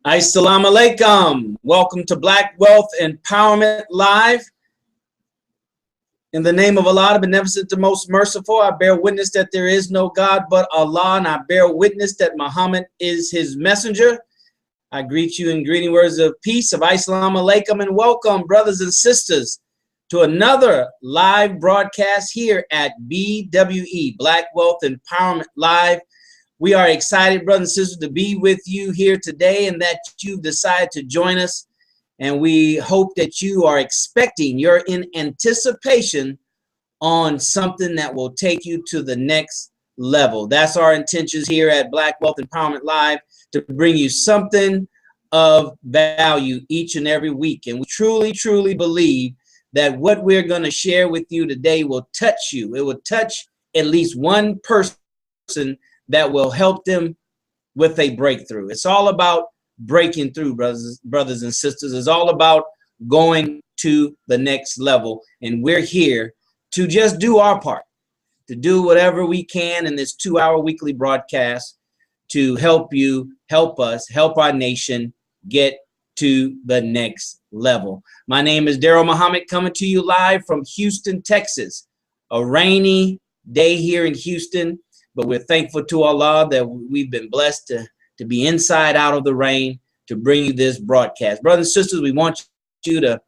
Assalamu alaikum. Welcome to Black Wealth Empowerment Live. In the name of Allah, the Beneficent, the Most Merciful, I bear witness that there is no God but Allah, and I bear witness that Muhammad is his messenger. I greet you in greeting words of peace, of Assalamu alaikum, and welcome, brothers and sisters, to another live broadcast here at BWE, Black Wealth Empowerment Live. We are excited, brothers and sisters, to be with you here today and that you've decided to join us. And we hope that you are expecting, you're in anticipation on something that will take you to the next level. That's our intentions here at Black Wealth Empowerment Live, to bring you something of value each and every week. And we truly, truly believe that what we're going to share with you today will touch you. It will touch at least one person that will help them with a breakthrough. It's all about breaking through, brothers and sisters. It's all about going to the next level. And we're here to just do our part, to do whatever we can in this 2-hour weekly broadcast to help you, help us, help our nation get to the next level. My name is Daryl Muhammad, coming to you live from Houston, Texas. A rainy day here in Houston, but we're thankful to Allah that we've been blessed to be inside out of the rain to bring you this broadcast. Brothers and sisters, we want you to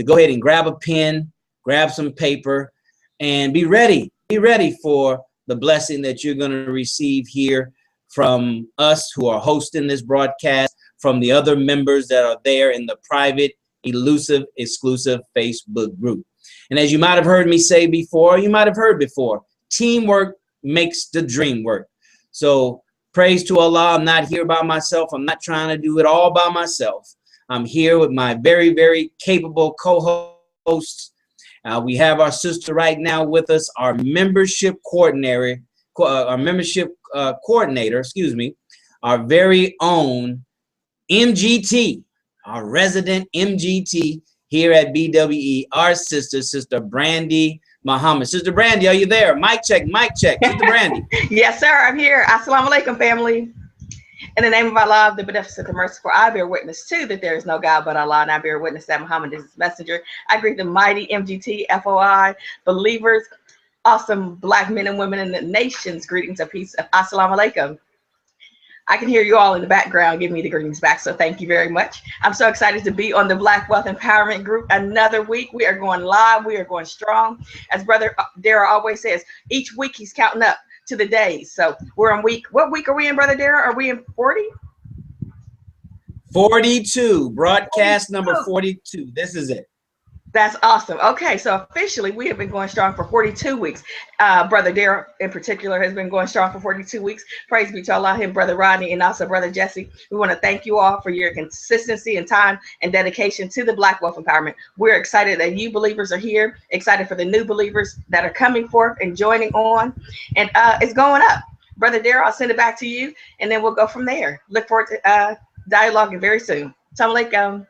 go ahead and grab a pen, grab some paper, and be ready. Be ready for the blessing that you're going to receive here from us who are hosting this broadcast, from the other members that are there in the private, elusive, exclusive Facebook group. And as you might have heard me say before, you might have heard before, teamwork makes the dream work. So praise to Allah. I'm not here by myself. I'm not trying to do it all by myself. I'm here with my very, very capable co-hosts. We have our sister right now with us, our membership coordinator, our very own MGT, our resident MGT here at BWE, our Sister Brandy Muhammad. Sister Brandy, are you there? Mic check, Sister Brandy. Yes, sir, I'm here. Assalamu alaikum, family. In the name of Allah, the Beneficent, the Merciful, I bear witness too that there is no God but Allah, and I bear witness that Muhammad is his messenger. I greet the mighty MGT, FOI, believers, awesome Black men and women in the nations. Greetings of peace. Assalamu alaikum. I can hear you all in the background giving me the greetings back, so thank you very much. I'm so excited to be on the Black Wealth Empowerment Group another week. We are going live. We are going strong. As Brother Daryl always says, each week he's counting up to the days. So we're on what week are we in, Brother Daryl? Are we in 40? 42, broadcast number 42. This is it. That's awesome. Okay, so officially we have been going strong for 42 weeks. Brother Daryl in particular has been going strong for 42 weeks. Praise be to Allah, him, Brother Rodney, and also Brother Jesse. We want to thank you all for your consistency and time and dedication to the Black Wealth Empowerment. We're excited that you believers are here, excited for the new believers that are coming forth and joining on. And it's going up. Brother Daryl, I'll send it back to you, and then we'll go from there. Look forward to dialoguing very soon. Assalamu alaikum.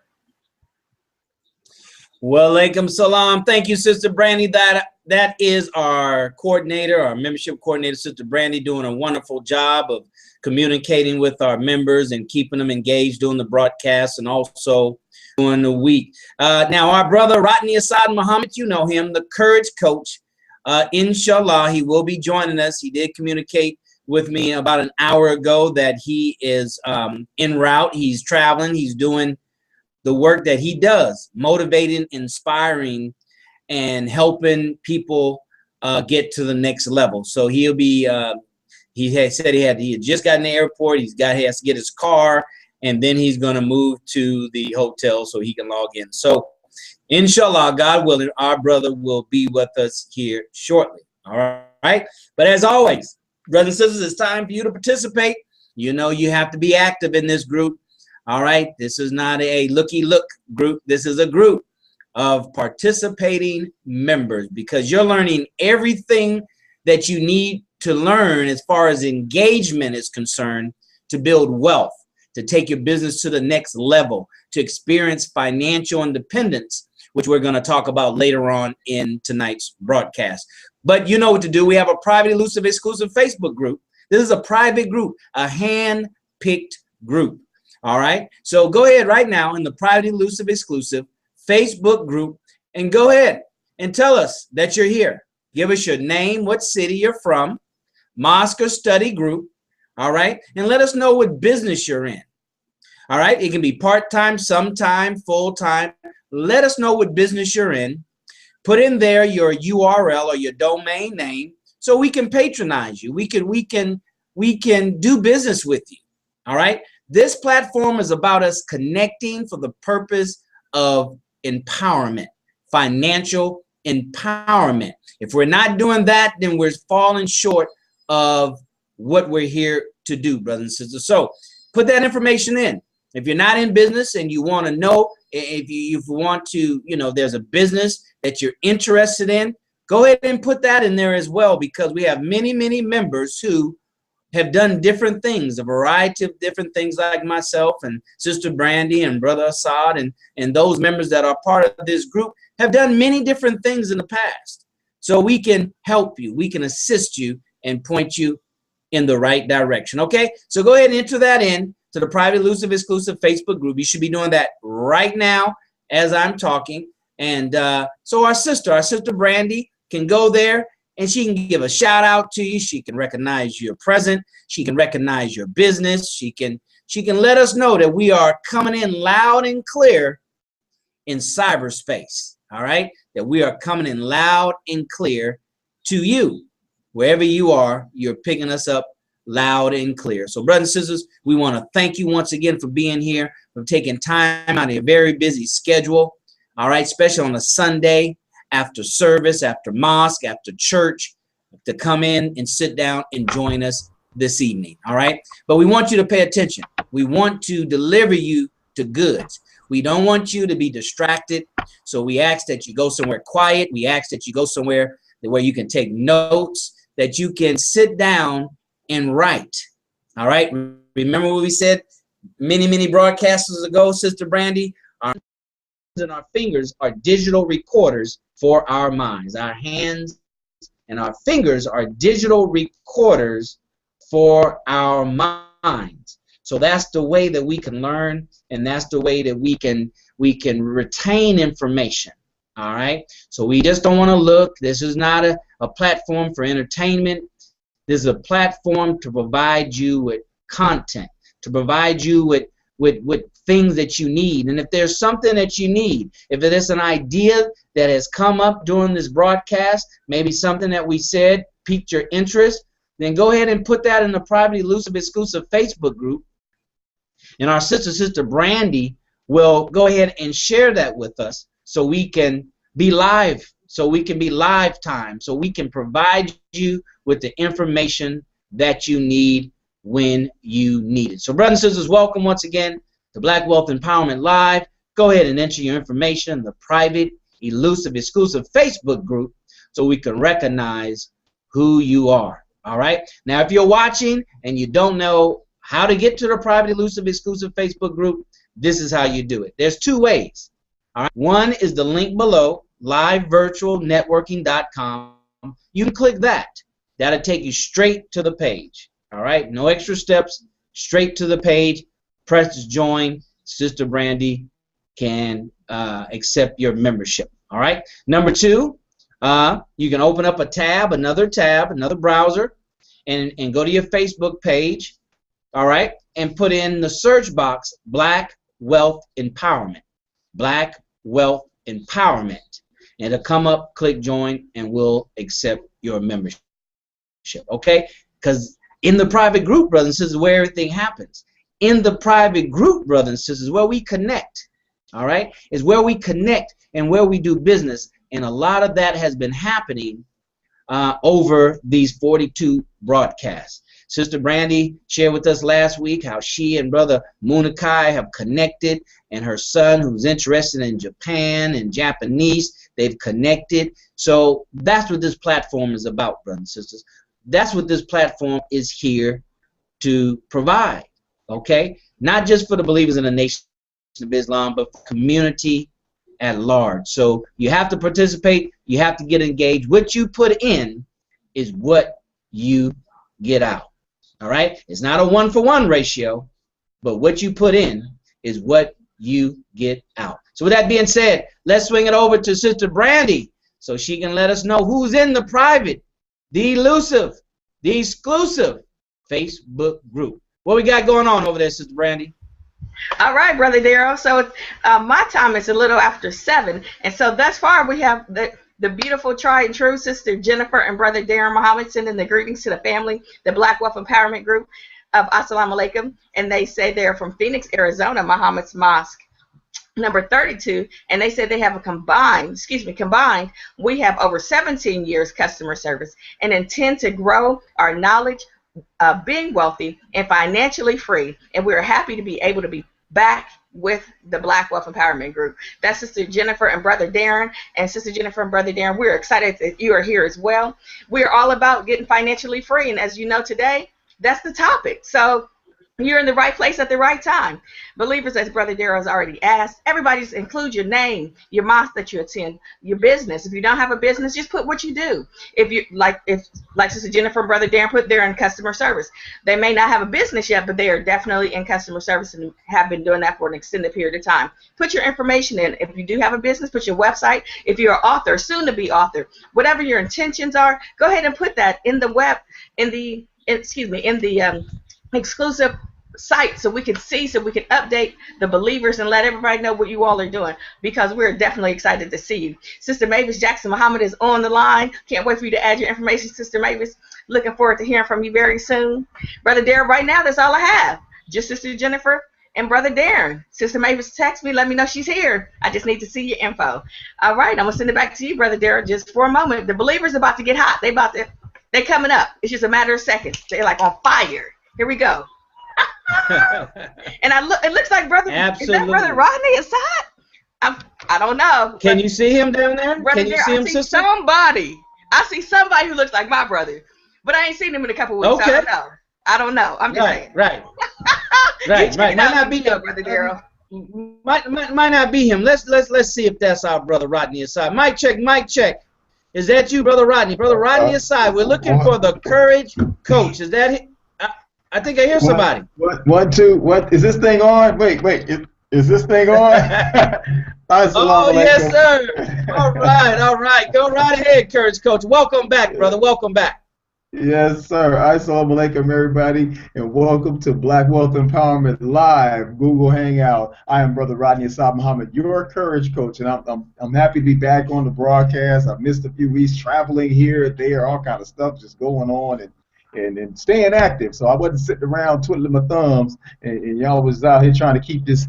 Well, alaikum salam. Thank you, Sister Brandy. That is our coordinator, our membership coordinator, Sister Brandy, doing a wonderful job of communicating with our members and keeping them engaged during the broadcast and also during the week. Now, our brother Rodney Assad Muhammad, you know him, the Courage Coach. Inshallah, he will be joining us. He did communicate with me about an hour ago that he is en route. He's traveling. He's doing the work that he does, motivating, inspiring, and helping people get to the next level. So he'll be, he had said he had just got in the airport. He has to get his car, and then he's going to move to the hotel so he can log in. So inshallah, God willing, our brother will be with us here shortly. All right. But as always, brothers and sisters, it's time for you to participate. You know, you have to be active in this group. All right, this is not a looky-look group. This is a group of participating members, because you're learning everything that you need to learn as far as engagement is concerned to build wealth, to take your business to the next level, to experience financial independence, which we're going to talk about later on in tonight's broadcast. But you know what to do. We have a private, elusive, exclusive Facebook group. This is a private group, a hand-picked group. All right. So go ahead right now in the Private Elusive Exclusive Facebook group and go ahead and tell us that you're here. Give us your name, what city you're from, mosque or study group. All right. And let us know what business you're in. All right. It can be part-time, sometime, full-time. Let us know what business you're in. Put in there your URL or your domain name so we can patronize you. We can do business with you. All right. This platform is about us connecting for the purpose of empowerment, financial empowerment. If we're not doing that, then we're falling short of what we're here to do, brothers and sisters. So put that information in. If you're not in business and you want to know, if you want to, there's a business that you're interested in, go ahead and put that in there as well, because we have many, many members who have done different things, a variety of different things, like myself and Sister Brandy and Brother Assad and those members that are part of this group have done many different things in the past. So we can help you, we can assist you and point you in the right direction. Okay, so go ahead and enter that in to the Private Elusive Exclusive Facebook group. You should be doing that right now as I'm talking. And so our sister Brandy can go there and she can give a shout out to you. She can recognize your present. She can recognize your business. She can let us know that we are coming in loud and clear in cyberspace. All right, that we are coming in loud and clear to you. Wherever you are, you're picking us up loud and clear. So brothers and sisters, we want to thank you once again for being here, for taking time out of your very busy schedule. All right, especially on a Sunday after service, after mosque, after church, to come in and sit down and join us this evening. All right, but we want you to pay attention. We want to deliver you to goods. We don't want you to be distracted. So we ask that you go somewhere quiet. We ask that you go somewhere where you can take notes, that you can sit down and write. All right. Remember what we said many, many broadcasters ago, Sister Brandy? Our hands and our fingers are digital recorders for our minds. Our hands and our fingers are digital recorders for our minds. So that's the way that we can learn, and that's the way that we can retain information. All right. So we just don't want to look. This is not a platform for entertainment. This is a platform to provide you with content, to provide you with things that you need. And if there's something that you need, if it is an idea that has come up during this broadcast, maybe something that we said piqued your interest, then go ahead and put that in the Private Elusive Exclusive Facebook group. And our sister Brandy will go ahead and share that with us so we can be live, so we can be live time, so we can provide you with the information that you need when you need it. So brothers and sisters, welcome once again to Black Wealth Empowerment Live. Go ahead and enter your information in the Private Elusive Exclusive Facebook group so we can recognize who you are. All right. Now, if you're watching and you don't know how to get to the Private Elusive Exclusive Facebook group, this is how you do it. There's two ways. All right. One is the link below, livevirtualnetworking.com. You can click that. That'll take you straight to the page. All right. No extra steps. Straight to the page. Press join. Sister Brandy can accept your membership. All right. Number two, you can open up a tab, another browser, and go to your Facebook page. All right. And put in the search box, Black Wealth Empowerment. Black Wealth Empowerment. And it'll come up, click join, and we'll accept your membership. Okay? Because in the private group, brothers and sisters, where everything happens. In the private group, brothers and sisters, where we connect. All right? Is where we connect and where we do business. And a lot of that has been happening over these 42 broadcasts. Sister Brandy shared with us last week how she and Brother Munakai have connected, and her son, who's interested in Japan and Japanese, they've connected. So that's what this platform is about, brothers and sisters. That's what this platform is here to provide, okay? Not just for the believers in the Nation of Islam, but for community at large. So you have to participate. You have to get engaged. What you put in is what you get out. All right? It's not a 1-for-1 ratio. but what you put in is what you get out. So with that being said, let's swing it over to Sister Brandy so she can let us know who's in the private, the elusive, the exclusive Facebook group. What we got going on over there, Sister Brandy? All right, Brother Daryl. So my time is a little after 7. And so thus far we have the beautiful, tried and true Sister Jennifer and Brother Darren Muhammad sending the greetings to the family, the Black Wealth Empowerment Group of Assalamu Alaikum. And they say they're from Phoenix, Arizona, Muhammad's Mosque, number 32. And they said they have a combined, we have over 17 years customer service and intend to grow our knowledge of being wealthy and financially free. And we're happy to be able to be back with the Black Wealth Empowerment Group. That's Sister Jennifer and Brother Darren. And Sister Jennifer and Brother Darren, we're excited that you are here as well. We're all about getting financially free. And as you know today, that's the topic. So you're in the right place at the right time. Believers, as Brother Darrell has already asked, everybody's include your name, your mosque that you attend, your business. If you don't have a business, just put what you do. If you like Sister Jennifer and Brother Darren put, they're in customer service. They may not have a business yet, but they are definitely in customer service and have been doing that for an extended period of time. Put your information in. If you do have a business, put your website. If you're an author, soon to be author, whatever your intentions are, go ahead and put that in the exclusive site so we can see, so we can update the believers and let everybody know what you all are doing, because we're definitely excited to see you. Sister Mavis Jackson Muhammad is on the line. Can't wait for you to add your information, Sister Mavis. Looking forward to hearing from you very soon. Brother Darren, right now that's all I have. Just Sister Jennifer and Brother Darren. Sister Mavis text me, let me know she's here. I just need to see your info. All right, I'm gonna send it back to you, Brother Darren, just for a moment. The believers about to get hot. They're coming up. It's just a matter of seconds. They're like on fire. Here we go. And it looks like Brother, absolutely. Is that Brother Rodney inside? I don't know. Can you see him down there? Brother Can you see him, sister? I see somebody who looks like my brother, but I ain't seen him in a couple weeks. Okay. I don't know. I'm just saying. Right. Might not be Brother Darrell. Might not be him. Let's see if that's our Brother Rodney inside. Mic check. Is that you, Brother Rodney? Brother Rodney inside. We're looking for the Courage Coach. Is that it? I think I hear somebody. One, two. What is this thing on? Wait. Is this thing on? Oh yes, sir. All right. Go right ahead, Courage Coach. Welcome back, brother. Welcome back. Yes, sir. Assalamu alaikum, everybody, and welcome to Black Wealth Empowerment Live Google Hangout. I am Brother Rodney Assad Muhammad, your Courage Coach, and I'm happy to be back on the broadcast. I've missed a few weeks traveling here, there, all kind of stuff just going on and staying active. So I wasn't sitting around twiddling my thumbs, and y'all was out here trying to keep this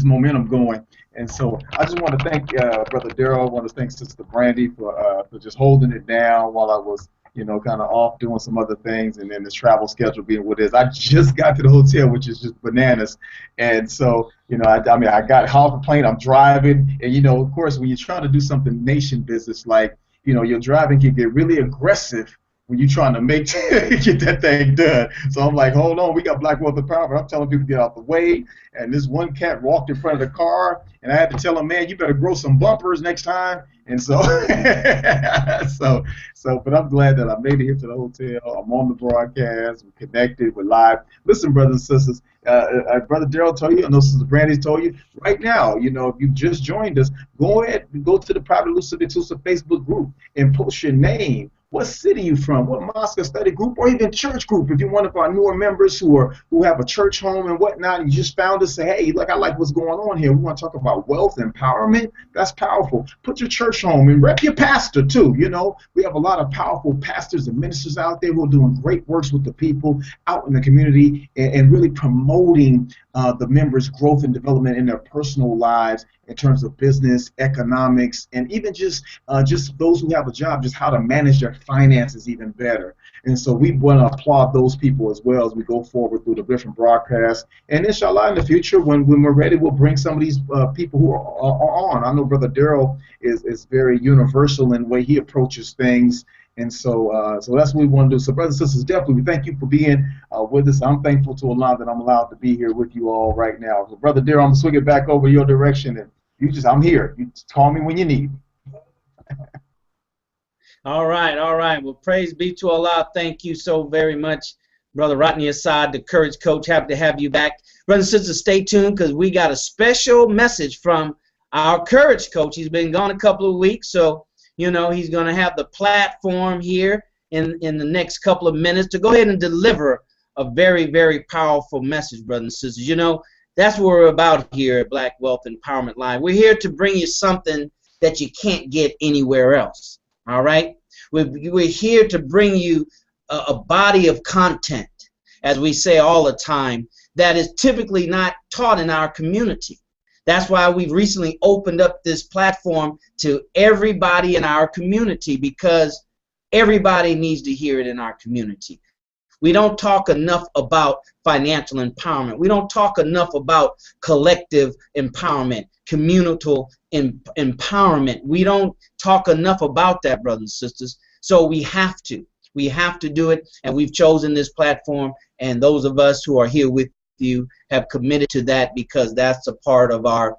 momentum going. And so I just want to thank Brother Darrell. I want to thank Sister Brandy for just holding it down while I was, kind of off doing some other things, and then the travel schedule being what it is. I just got to the hotel, which is just bananas. And so, I got half a plane, I'm driving, and, of course, when you're trying to do something nation business, like, your driving can get really aggressive when you're trying to get that thing done. So I'm like, hold on, we got Black Wealth Empowerment. I'm telling people to get out the way. And this one cat walked in front of the car, and I had to tell him, man, you better grow some bumpers next time. And so, but I'm glad that I made it here to the hotel. I'm on the broadcast. We're connected. We're live. Listen, brothers and sisters, Brother Darrell told you, I know Sister Brandy told you, right now, if you just joined us, go ahead and go to the Private Elusive Exclusive Facebook group and post your name. What city you from? What mosque or study group, or even church group? If you're one of our newer members who have a church home and whatnot, and you just found us, say, hey, look, I like what's going on here. We want to talk about wealth empowerment. That's powerful. Put your church home and rep your pastor too. We have a lot of powerful pastors and ministers out there who are doing great works with the people out in the community and really promoting the members' growth and development in their personal lives in terms of business, economics, and even just those who have a job, just how to manage their finances even better. And so we want to applaud those people as well as we go forward through the different broadcasts. And inshallah, in the future, when we're ready, we'll bring some of these people who are on. I know Brother Darrell is very universal in the way he approaches things. And so that's what we want to do. So brothers and sisters, definitely, we thank you for being with us. I'm thankful to Allah that I'm allowed to be here with you all right now. So Brother Darrell, I'm going to swing it back over your direction. And I'm here. You just call me when you need me. All right. Well, praise be to Allah. Thank you so very much Brother Rodney Assad, the Courage Coach. Happy to have you back. Brothers and sisters, stay tuned because we got a special message from our Courage Coach. He's been gone a couple of weeks, so, you know, he's going to have the platform here in the next couple of minutes to go ahead and deliver a very, very powerful message, brothers and sisters. You know, that's what we're about here at Black Wealth Empowerment Live. We're here to bring you something that you can't get anywhere else, all right? We're here to bring you a body of content, as we say all the time, that is typically not taught in our community. That's why we've recently opened up this platform to everybody in our community, because everybody needs to hear it in our community. We don't talk enough about financial empowerment. We don't talk enough about collective empowerment, communal empowerment. We don't talk enough about that, brothers and sisters. So we have to. We have to do it, and we've chosen this platform, and those of us who are here with you have committed to that because that's a part of our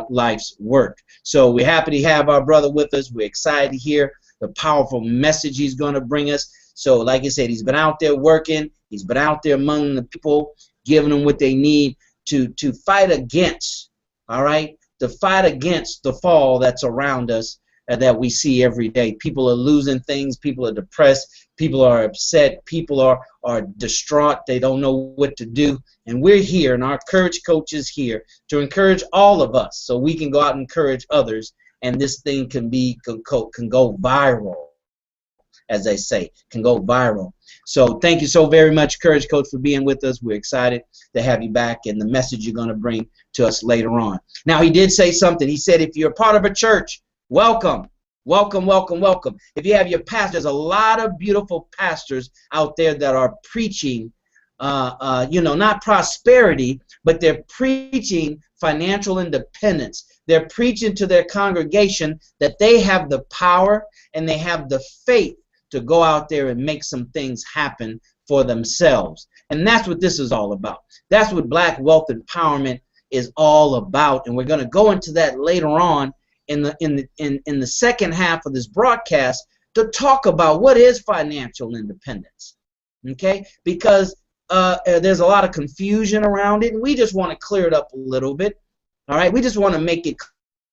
life's work. So we're happy to have our brother with us. We're excited to hear the powerful message he's going to bring us. So like I said, he's been out there working. He's been out there among the people, giving them what they need to fight against, all right, to fight against the fall that's around us that we see every day. People are losing things. People are depressed. People are upset. People are distraught. They don't know what to do. And we're here, and our Courage Coach is here to encourage all of us so we can go out and encourage others, and this thing can go viral, as they say, can go viral. So thank you so very much, Courage Coach, for being with us. We're excited to have you back and the message you're going to bring to us later on. Now, he did say something. He said, if you're a part of a church, welcome, welcome, welcome, welcome. If you have your pastor, there's a lot of beautiful pastors out there that are preaching, you know, not prosperity, but they're preaching financial independence. They're preaching to their congregation that they have the power and they have the faith to go out there and make some things happen for themselves. And that's what this is all about. That's what Black Wealth Empowerment is all about. And we're going to go into that later on in the second half of this broadcast to talk about what is financial independence. Okay? Because there's a lot of confusion around it, and we just want to clear it up a little bit. All right? We just want to make it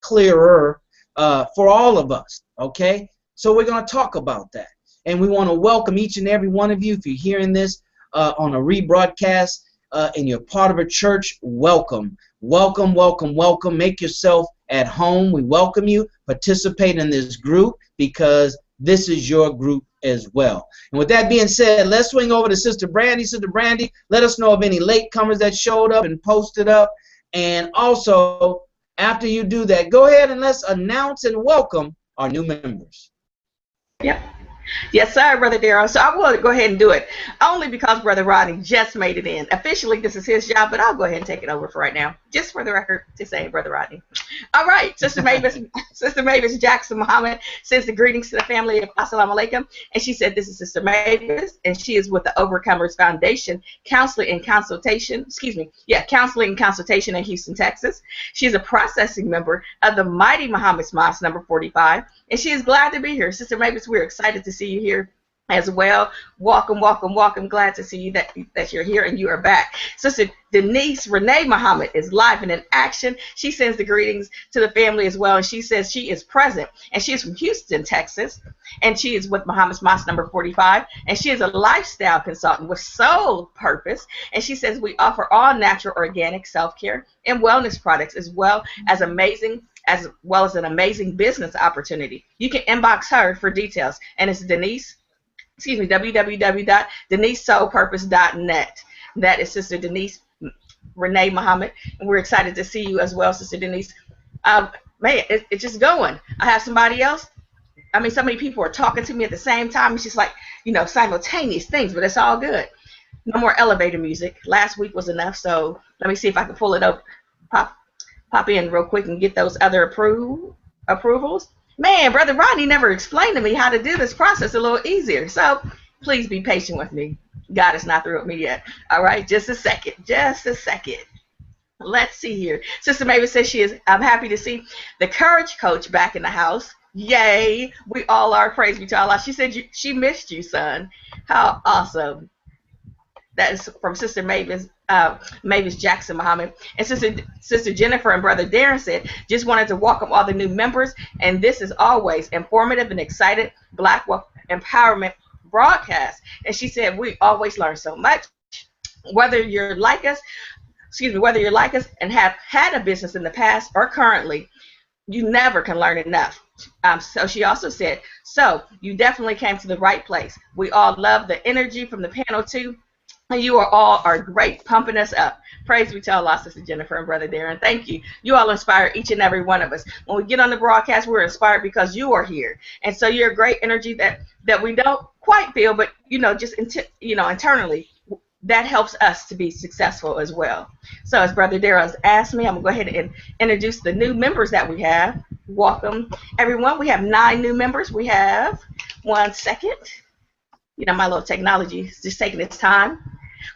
clearer for all of us. Okay? So we're going to talk about that. And we want to welcome each and every one of you. If you're hearing this on a rebroadcast and you're part of a church, welcome. Welcome, welcome, welcome. Make yourself at home. We welcome you. Participate in this group because this is your group as well. And with that being said, let's swing over to Sister Brandy. Sister Brandy, let us know of any latecomers that showed up and posted up. And also, after you do that, go ahead and let's announce and welcome our new members. Yep. Yes, sir, Brother Darrell. So I will go ahead and do it, only because Brother Rodney just made it in. Officially, this is his job, but I'll go ahead and take it over for right now, just for the record to say, Brother Rodney. All right, Sister Mavis Jackson Muhammad sends the greetings to the family of Assalamu Alaikum, and she said this is Sister Mavis, and she is with the Overcomers Foundation, counseling and consultation in Houston, Texas. She is a processing member of the Mighty Muhammad's Mosque number 45, and she is glad to be here. Sister Mavis, we're excited to see you here as well. Welcome, welcome, welcome. Glad to see you that you're here and you are back. Sister Denise Renee Muhammad is live and in action. She sends the greetings to the family as well, and she says she is present, and she is from Houston, Texas, and she is with Muhammad's Mosque number 45, and she is a lifestyle consultant with Soul Purpose, and she says we offer all natural, organic self-care and wellness products as well as an amazing business opportunity. You can inbox her for details, and it's www.denisesoulpurpose.net. That is Sister Denise Renee Muhammad, and we're excited to see you as well, Sister Denise. Man, it's just going. I have somebody else. I mean, so many people are talking to me at the same time. It's just like, you know, simultaneous things, but it's all good. No more elevator music. Last week was enough, so let me see if I can pull it up, pop in real quick and get those other approvals. Man, Brother Rodney never explained to me how to do this process a little easier, so please be patient with me. God is not through with me yet. All right, just a second. Let's see here. Sister Mavis says I'm happy to see the Courage Coach back in the house. Yay, we all are. Praise be to Allah. She said she missed you, son. How awesome. That is from Sister Mavis Jackson Muhammad. And Sister Jennifer and Brother Darren said, just wanted to welcome all the new members. And this is always informative and excited Black Wealth Empowerment broadcast. And she said, we always learn so much. Whether you're like us and have had a business in the past or currently, you never can learn enough. So she also said, so you definitely came to the right place. We all love the energy from the panel too. And you all are great, pumping us up. Praise be to Allah, Sister Jennifer and Brother Darren. Thank you. You all inspire each and every one of us. When we get on the broadcast, we're inspired because you are here. And so you're a great energy that we don't quite feel, but, just internally, that helps us to be successful as well. So as Brother Darren has asked me, I'm going to go ahead and introduce the new members that we have. Welcome, everyone. We have 9 new members. We have, one second. My little technology is just taking its time.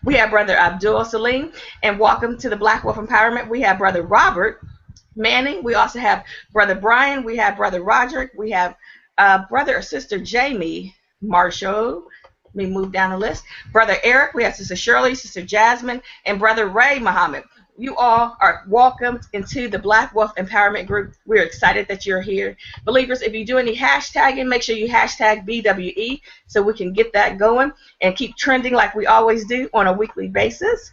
We have Brother Abdul Salim, and welcome to the Black Wealth Empowerment. We have Brother Robert Manning. We also have Brother Brian. We have Brother Roderick. We have Brother or Sister Jamie Marshall. Let me move down the list. Brother Eric. We have Sister Shirley, Sister Jasmine, and Brother Ray Muhammad. You all are welcomed into the Black Wealth Empowerment Group. We're excited that you're here. Believers, if you do any hashtagging, make sure you hashtag BWE so we can get that going and keep trending like we always do on a weekly basis.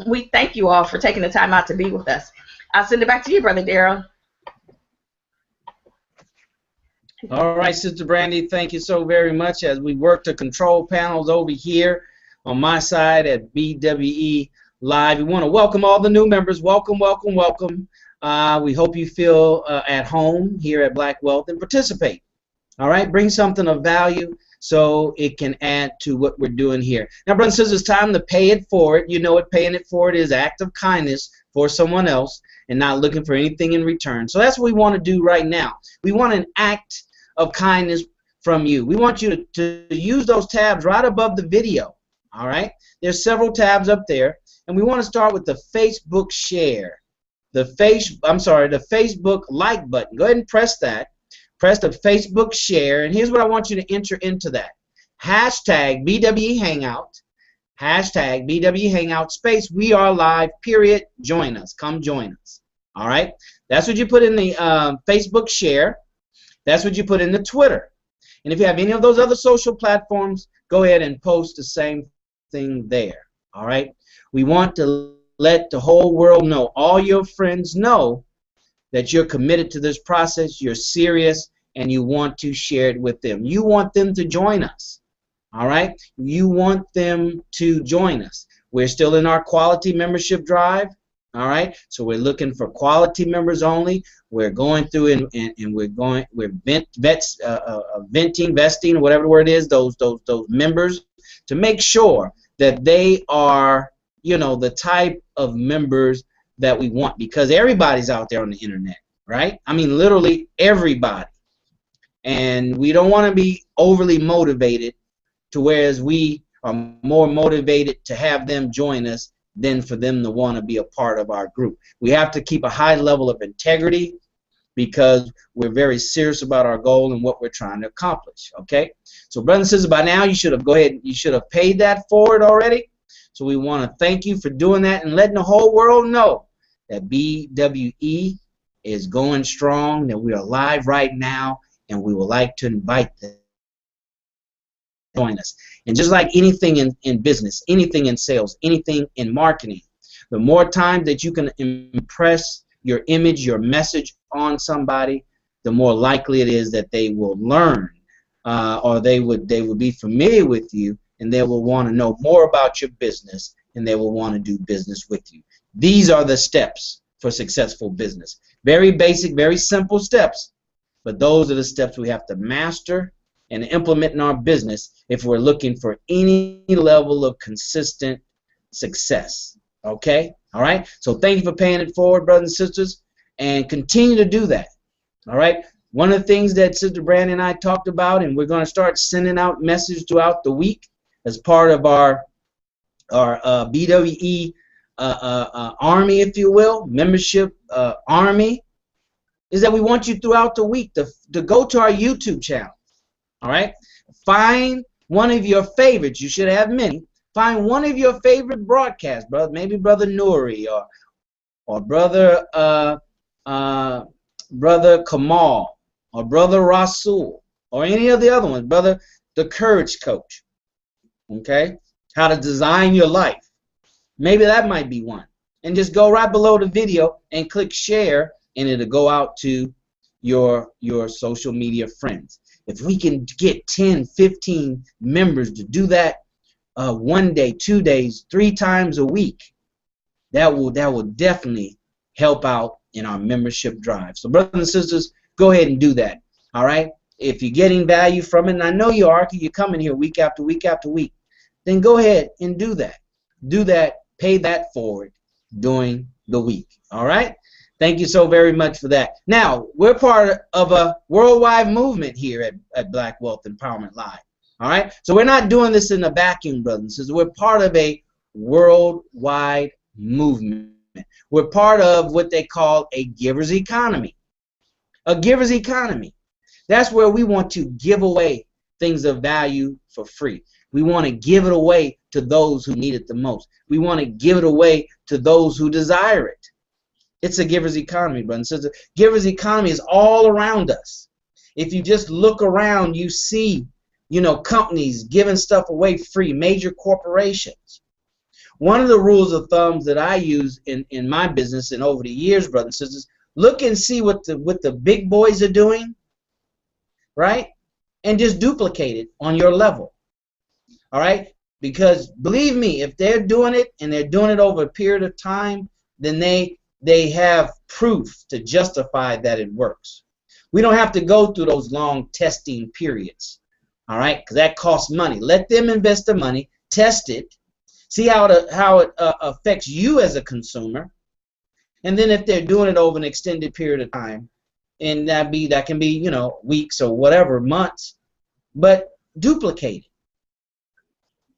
We thank you all for taking the time out to be with us. I'll send it back to you, Brother Darrell. All right, Sister Brandy, thank you so very much. As we work the control panels over here on my side at BWE Live, we want to welcome all the new members. Welcome, welcome, welcome. We hope you feel at home here at Black Wealth and participate. All right, bring something of value so it can add to what we're doing here. Now, brothers and sisters, it's time to pay it forward. You know what paying it forward is, act of kindness for someone else and not looking for anything in return. So that's what we want to do right now. We want an act of kindness from you. We want you to use those tabs right above the video. All right, there's several tabs up there. And we want to start with the Facebook share. The Facebook like button. Go ahead and press that. Press the Facebook share. And here's what I want you to enter into that. Hashtag BWE Hangout. Hashtag BWE Hangout space. We are live, period. Join us. Come join us. All right. That's what you put in the Facebook share. That's what you put in the Twitter. And if you have any of those other social platforms, go ahead and post the same thing there. All right. We want to let the whole world know, all your friends know that you're committed to this process, you're serious, and you want to share it with them. You want them to join us, all right? You want them to join us. We're still in our quality membership drive, all right? So we're looking for quality members only. We're going through and we're vesting, whatever the word is, those members, to make sure that they are, the type of members that we want, because everybody's out there on the internet, right? I mean, literally everybody. And we don't want to be overly motivated to whereas we are more motivated to have them join us than for them to want to be a part of our group. We have to keep a high level of integrity because we're very serious about our goal and what we're trying to accomplish, okay? So brothers and sisters, by now you should have paid that forward already. So we want to thank you for doing that and letting the whole world know that BWE is going strong, that we are live right now, and we would like to invite them to join us. And just like anything in business, anything in sales, anything in marketing, the more time that you can impress your image, your message on somebody, the more likely it is that they will learn or they would be familiar with you, and they will want to know more about your business, and they will want to do business with you. These are the steps for successful business. Very basic, very simple steps, but those are the steps we have to master and implement in our business if we're looking for any level of consistent success. Okay? All right? So thank you for paying it forward, brothers and sisters, and continue to do that. All right? One of the things that Sister Brandy and I talked about, and we're going to start sending out messages throughout the week as part of our BWE army, if you will, membership army, is that we want you throughout the week to go to our YouTube channel. All right? Find one of your favorites. You should have many. Find one of your favorite broadcasts, brother. Maybe Brother Nuri or Brother Brother Kamal or Brother Rasul or any of the other ones, Brother the Courage Coach. Okay? How to design your life. Maybe that might be one. And just go right below the video and click share, and it'll go out to your social media friends. If we can get 10, 15 members to do that 1 day, 2 days, 3 times a week, that will definitely help out in our membership drive. So brothers and sisters, go ahead and do that. All right? If you're getting value from it, and I know you are, because you're coming here week after week after week, then go ahead and do that. Do that. Pay that forward during the week. All right? Thank you so very much for that. Now, we're part of a worldwide movement here at Black Wealth Empowerment Live. All right? So we're not doing this in a vacuum, brothers and sisters. We're part of a worldwide movement. We're part of what they call a giver's economy. A giver's economy. That's where we want to give away things of value for free. We want to give it away to those who need it the most. We want to give it away to those who desire it. It's a giver's economy, brothers and sisters. Giver's economy is all around us. If you just look around, you see, companies giving stuff away free, major corporations. One of the rules of thumbs that I use in my business and over the years, brothers and sisters, look and see what the big boys are doing, right? And just duplicate it on your level. All right? Because believe me, if they're doing it and they're doing it over a period of time, then they have proof to justify that it works. We don't have to go through those long testing periods, all right? Because that costs money. Let them invest the money, test it, see how it affects you as a consumer, and then if they're doing it over an extended period of time, and that can be weeks or whatever, months, but duplicate it.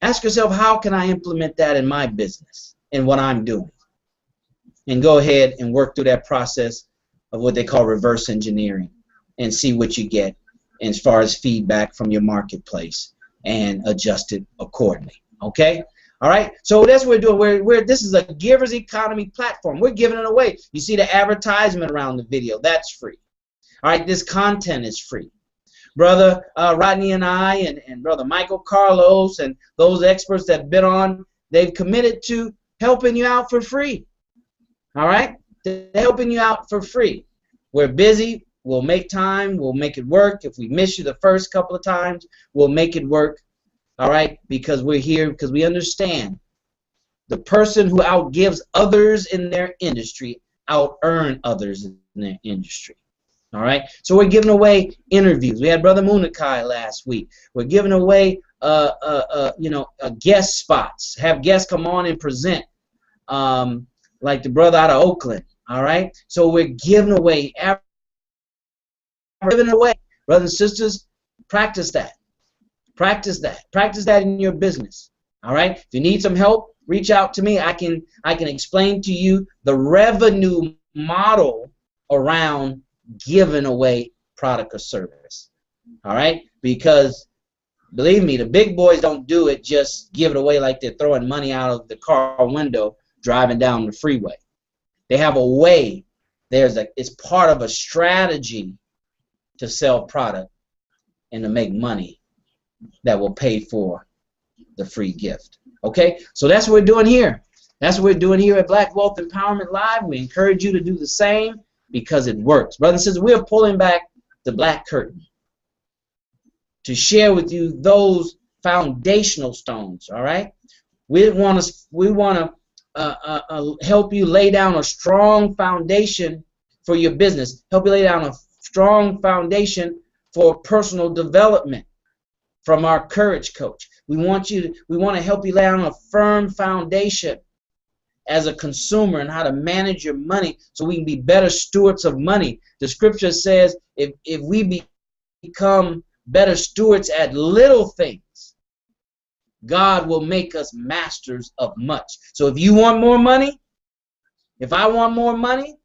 Ask yourself, how can I implement that in my business and what I'm doing? And go ahead and work through that process of what they call reverse engineering and see what you get as far as feedback from your marketplace and adjust it accordingly. Okay? All right? So that's what we're doing. This is a giver's economy platform. We're giving it away. You see the advertisement around the video. That's free. All right? This content is free. Brother Rodney and I and Brother Michael Carlos and those experts that have been on, they've committed to helping you out for free. All right? They're helping you out for free. We're busy. We'll make time. We'll make it work. If we miss you the first couple of times, we'll make it work. All right? Because we're here because we understand the person who outgives others in their industry out-earn others in their industry. All right? So we're giving away interviews. We had Brother Munakai last week. We're giving away guest spots. Have guests come on and present. Like the brother out of Oakland, all right? So we're giving away, brothers and sisters, practice that. Practice that. Practice that in your business, all right? If you need some help, reach out to me. I can explain to you the revenue model around giving away product or service, all right? Because believe me, the big boys don't do it, just give it away like they're throwing money out of the car window driving down the freeway. They have a way. It's part of a strategy to sell product and to make money that will pay for the free gift. Okay? So that's what we're doing here. That's what we're doing here at Black Wealth Empowerment Live. We encourage you to do the same because it works. Brothers and sisters, we are pulling back the black curtain to share with you those foundational stones, all right? We want to help you lay down a strong foundation for your business. Help you lay down a strong foundation for personal development from our Courage Coach. We want to help you lay down a firm foundation as a consumer and how to manage your money so we can be better stewards of money. The scripture says if we become better stewards at little things, God will make us masters of much. So if you want more money, if I want more money,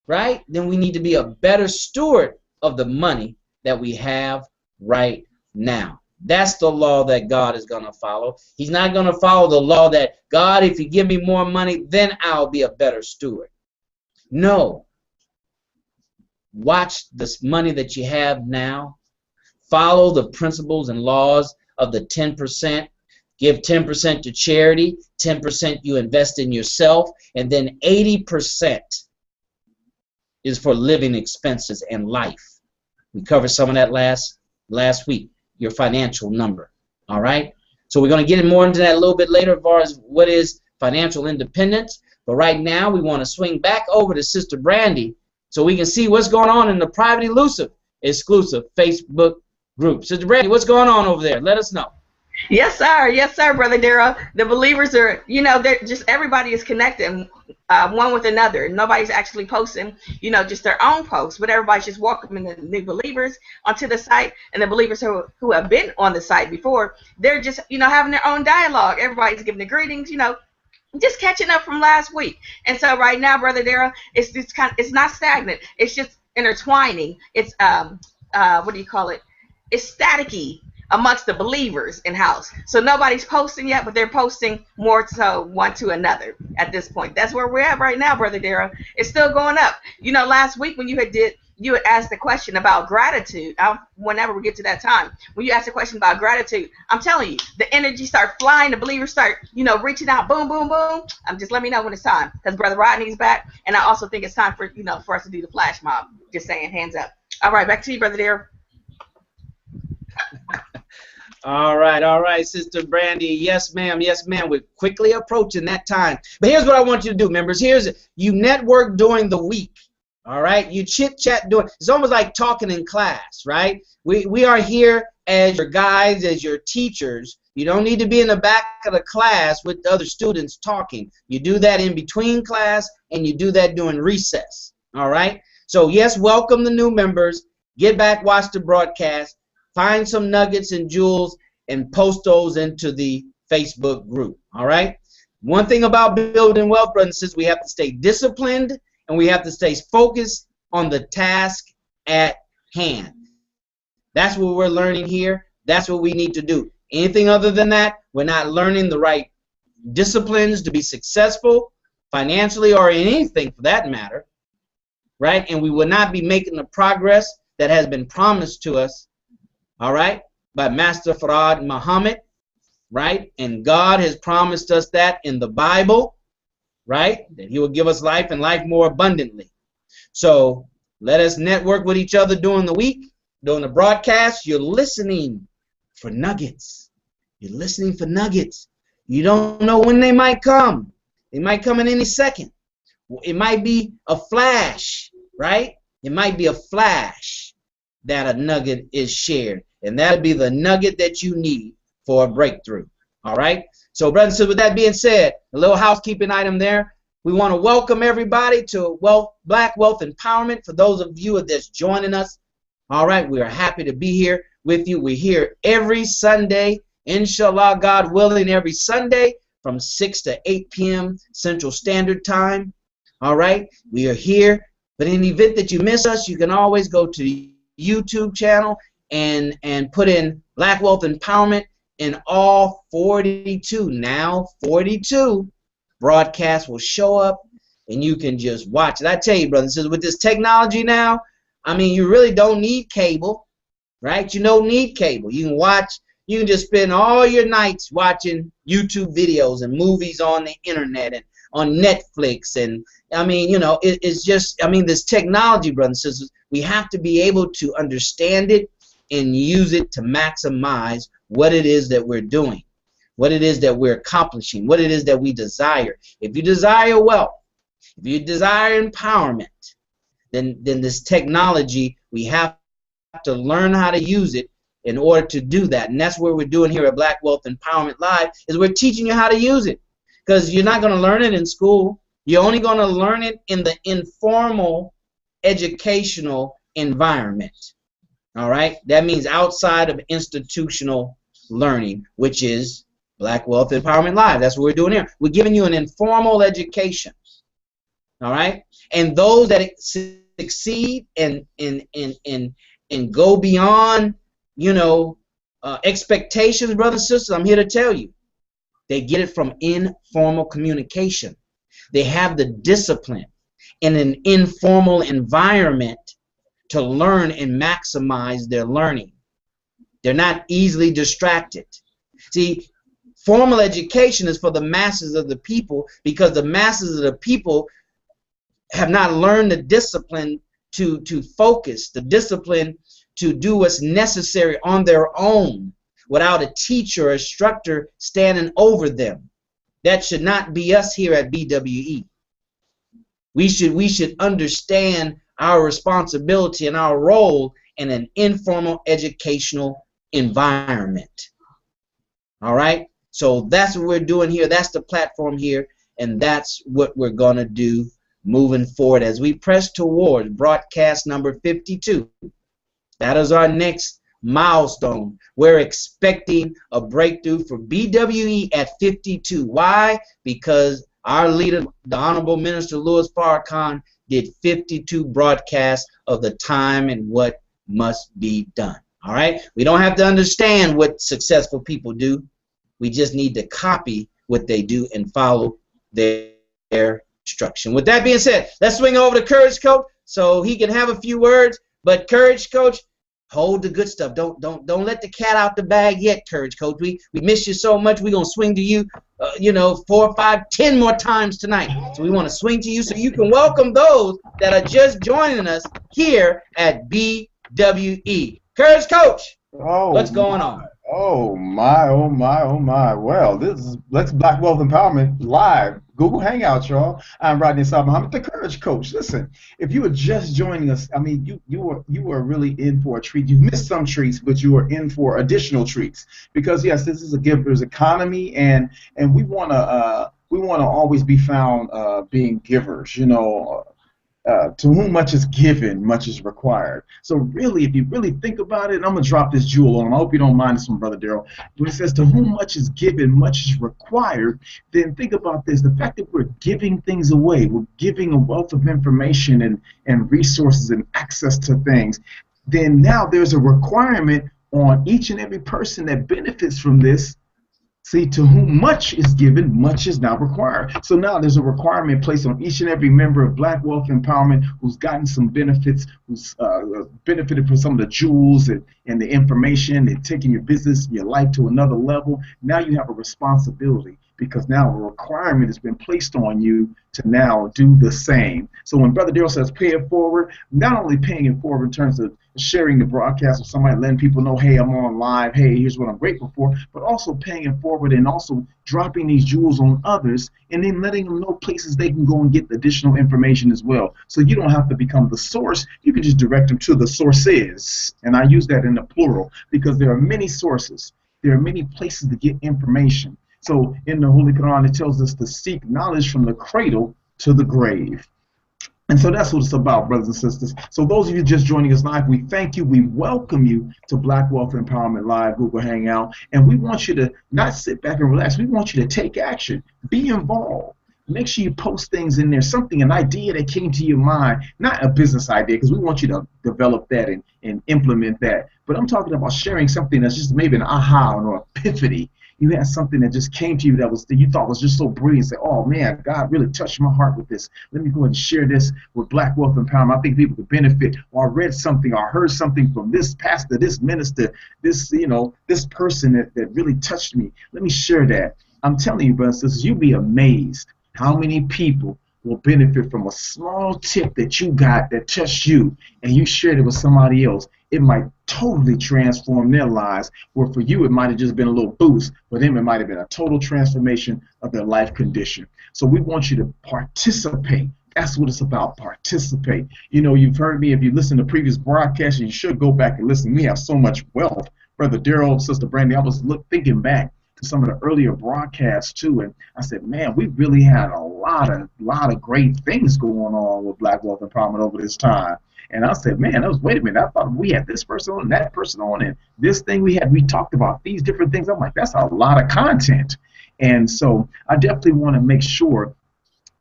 right, then we need to be a better steward of the money that we have right now. That's the law that God is going to follow. He's not going to follow the law that, God, if you give me more money, then I'll be a better steward. No. Watch this money that you have now. Follow the principles and laws of the 10%. Give 10% to charity, 10% you invest in yourself, and then 80% is for living expenses and life. We covered some of that last week, your financial number. All right? So we're going to get more into that a little bit later as far as what is financial independence. But right now we want to swing back over to Sister Brandy so we can see what's going on in the Private Elusive exclusive Facebook group. Sister Brandy, what's going on over there? Let us know. Yes, sir. Yes, sir, Brother Darrell. The believers are, they're just, everybody is connected one with another. Nobody's actually posting, just their own posts, but everybody's just welcoming the new believers onto the site, and the believers who have been on the site before, they're just, having their own dialogue. Everybody's giving the greetings, just catching up from last week. And so right now, Brother Darrell, it's not stagnant. It's just intertwining. It's what do you call it? It's staticky amongst the believers in house. So nobody's posting yet, but they're posting more so one to another at this point. That's where we're at right now, Brother Darrell. It's still going up. Last week when you had asked the question about gratitude, whenever we get to that time, when you asked the question about gratitude, I'm telling you, the energy start flying, the believers start, reaching out, boom, boom, boom. Just let me know when it's time, because Brother Rodney's back, and I also think it's time for, for us to do the flash mob. Just saying, hands up. All right, back to you, Brother Darrell. All right, Sister Brandy. Yes, ma'am. We're quickly approaching that time. But here's what I want you to do, members. You network during the week. All right, you chit-chat it's almost like talking in class, right? We are here as your guides, as your teachers. You don't need to be in the back of the class with the other students talking. You do that in between class, and you do that during recess. All right? So, yes, welcome the new members. Get back, watch the broadcast. Find some nuggets and jewels and post those into the Facebook group. All right? One thing about building wealth, brothers and sisters, we have to stay disciplined and we have to stay focused on the task at hand. That's what we're learning here. That's what we need to do. Anything other than that, we're not learning the right disciplines to be successful financially or in anything for that matter. Right? And we will not be making the progress that has been promised to us, all right, by Master Farad Muhammad, right? And God has promised us that in the Bible, right? That he will give us life and life more abundantly. So let us network with each other during the week, during the broadcast. You're listening for nuggets. You're listening for nuggets. You don't know when they might come. They might come in any second. It might be a flash, right? It might be a flash that a nugget is shared. And that'll be the nugget that you need for a breakthrough. All right? So, brothers and sisters, with that being said, a little housekeeping item there. We want to welcome everybody to Black Wealth Empowerment. For those of you that's joining us, all right, we are happy to be here with you. We're here every Sunday, inshallah, God willing, every Sunday from 6 to 8 p.m. Central Standard Time. All right? We are here. But in the event that you miss us, you can always go to the YouTube channel and put in Black Wealth Empowerment, and all 42 broadcasts will show up, and you can just watch it. I tell you, brothers and sisters, with this technology now, I mean, you really don't need cable, right? You don't need cable. You can watch, you can just spend all your nights watching YouTube videos and movies on the internet and on Netflix. And I mean, you know, it's just, I mean, this technology, brothers and sisters, we have to be able to understand it and use it to maximize what it is that we're doing, what it is that we're accomplishing, what it is that we desire. If you desire wealth, if you desire empowerment, then this technology, we have to learn how to use it in order to do that. And that's what we're doing here at Black Wealth Empowerment Live, is we're teaching you how to use it. Because you're not going to learn it in school. You're only going to learn it in the informal educational environment. All right? That means outside of institutional learning, which is Black Wealth Empowerment Live. That's what we're doing here. We're giving you an informal education. All right? And those that succeed and go beyond, you know, expectations, brothers and sisters, I'm here to tell you, they get it from informal communication. They have the discipline in an informal environment to learn and maximize their learning. They're not easily distracted. See, formal education is for the masses of the people, because the masses of the people have not learned the discipline to focus, the discipline to do what's necessary on their own without a teacher or instructor standing over them. That should not be us here at BWE. We should understand our responsibility and our role in an informal educational environment. All right? So that's what we're doing here. That's the platform here, and that's what we're going to do moving forward as we press towards broadcast number 52. That is our next milestone. We're expecting a breakthrough for BWE at 52. Why? Because our leader, the Honorable Minister Louis Farrakhan, did 52 broadcasts of the time and what must be done. All right? We don't have to understand what successful people do. We just need to copy what they do and follow their instruction. With that being said, let's swing over to Courage Coach so he can have a few words. But Courage Coach, hold the good stuff. Don't let the cat out the bag yet, Courage Coach. We miss you so much. We're gonna swing to you, 4, 5, 10 more times tonight. So we want to swing to you so you can welcome those that are just joining us here at BWE. Courage Coach, what's going on? Oh my, oh my, oh my. Well, this is Let's Black Wealth Empowerment live. Google Hangouts, y'all. I'm Rodney Saab Muhammad, the Courage Coach. Listen, if you were just joining us, I mean, you were really in for a treat. You've missed some treats, but you are in for additional treats, because yes, this is a giver's economy, and we wanna always be found being givers. To whom much is given, much is required. So really, if you really think about it, and I'm going to drop this jewel on him. I hope you don't mind this one, Brother Daryl. When it says, to whom much is given, much is required, then think about this. The fact that we're giving things away, we're giving a wealth of information and resources and access to things, then now there's a requirement on each and every person that benefits from this. See, to whom much is given, much is now required. So now there's a requirement placed on each and every member of Black Wealth Empowerment who's gotten some benefits, who's benefited from some of the jewels and the information and taking your business, your life to another level. Now you have a responsibility, because now a requirement has been placed on you to now do the same. So when Brother Daryl says pay it forward, not only paying it forward in terms of sharing the broadcast with somebody, letting people know, hey, I'm on live, hey, here's what I'm grateful for, but also paying it forward and also dropping these jewels on others, and then letting them know places they can go and get additional information as well. So you don't have to become the source, you can just direct them to the sources. And I use that in the plural, because there are many sources, there are many places to get information. So in the Holy Quran, it tells us to seek knowledge from the cradle to the grave. And so that's what it's about, brothers and sisters. So those of you just joining us live, we thank you. We welcome you to Black Wealth Empowerment Live Google Hangout. And we want you to not sit back and relax. We want you to take action. Be involved. Make sure you post things in there, something, an idea that came to your mind, not a business idea, because we want you to develop that and implement that. But I'm talking about sharing something that's just maybe an aha or epiphany. You had something that just came to you that you thought was just so brilliant. Say, oh man, God really touched my heart with this. Let me go ahead and share this with Black Wealth Empowerment. I think people could benefit. Or I read something, or I heard something from this pastor, this minister, this this person that really touched me. Let me share that. I'm telling you, brothers and sisters, you'll be amazed how many people will benefit from a small tip that you got that touched you, and you shared it with somebody else. It might totally transform their lives, where for you it might have just been a little boost. For them it might have been a total transformation of their life condition. So we want you to participate. That's what it's about, participate. You've heard me, if you listen to previous broadcasts, you should go back and listen. We have so much wealth. Brother Daryl, Sister Brandy, I was thinking back to some of the earlier broadcasts too, and I said, man, we really had a lot of great things going on with Black Wealth Empowerment over this time. And I said, man, wait a minute, I thought we had this person on, that person on, and this thing we talked about these different things. I'm like, that's a lot of content. And so I definitely want to make sure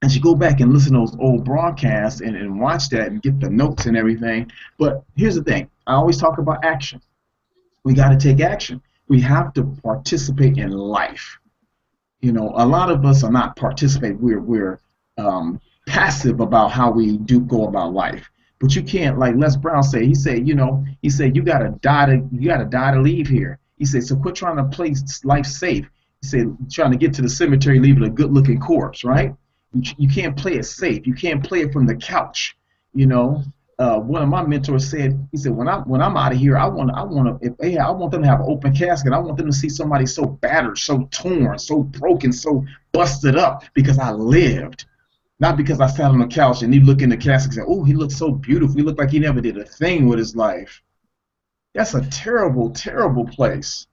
as you go back and listen to those old broadcasts and watch that and get the notes and everything. But here's the thing, I always talk about action. We got to take action. We have to participate in life. You know, a lot of us are not participating. We're passive about how we do go about life. But you can't, like Les Brown said. He said, you know, he said you gotta die to leave here. He said, so quit trying to play life safe. He said, trying to get to the cemetery, leaving a good-looking corpse, right? You can't play it safe. You can't play it from the couch. You know, one of my mentors said, he said, when I'm out of here, I want them to have an open casket. I want them to see somebody so battered, so torn, so broken, so busted up because I lived. Not because I sat on the couch and he looked in the casket and said, oh, he looked so beautiful. He looked like he never did a thing with his life. That's a terrible, terrible place.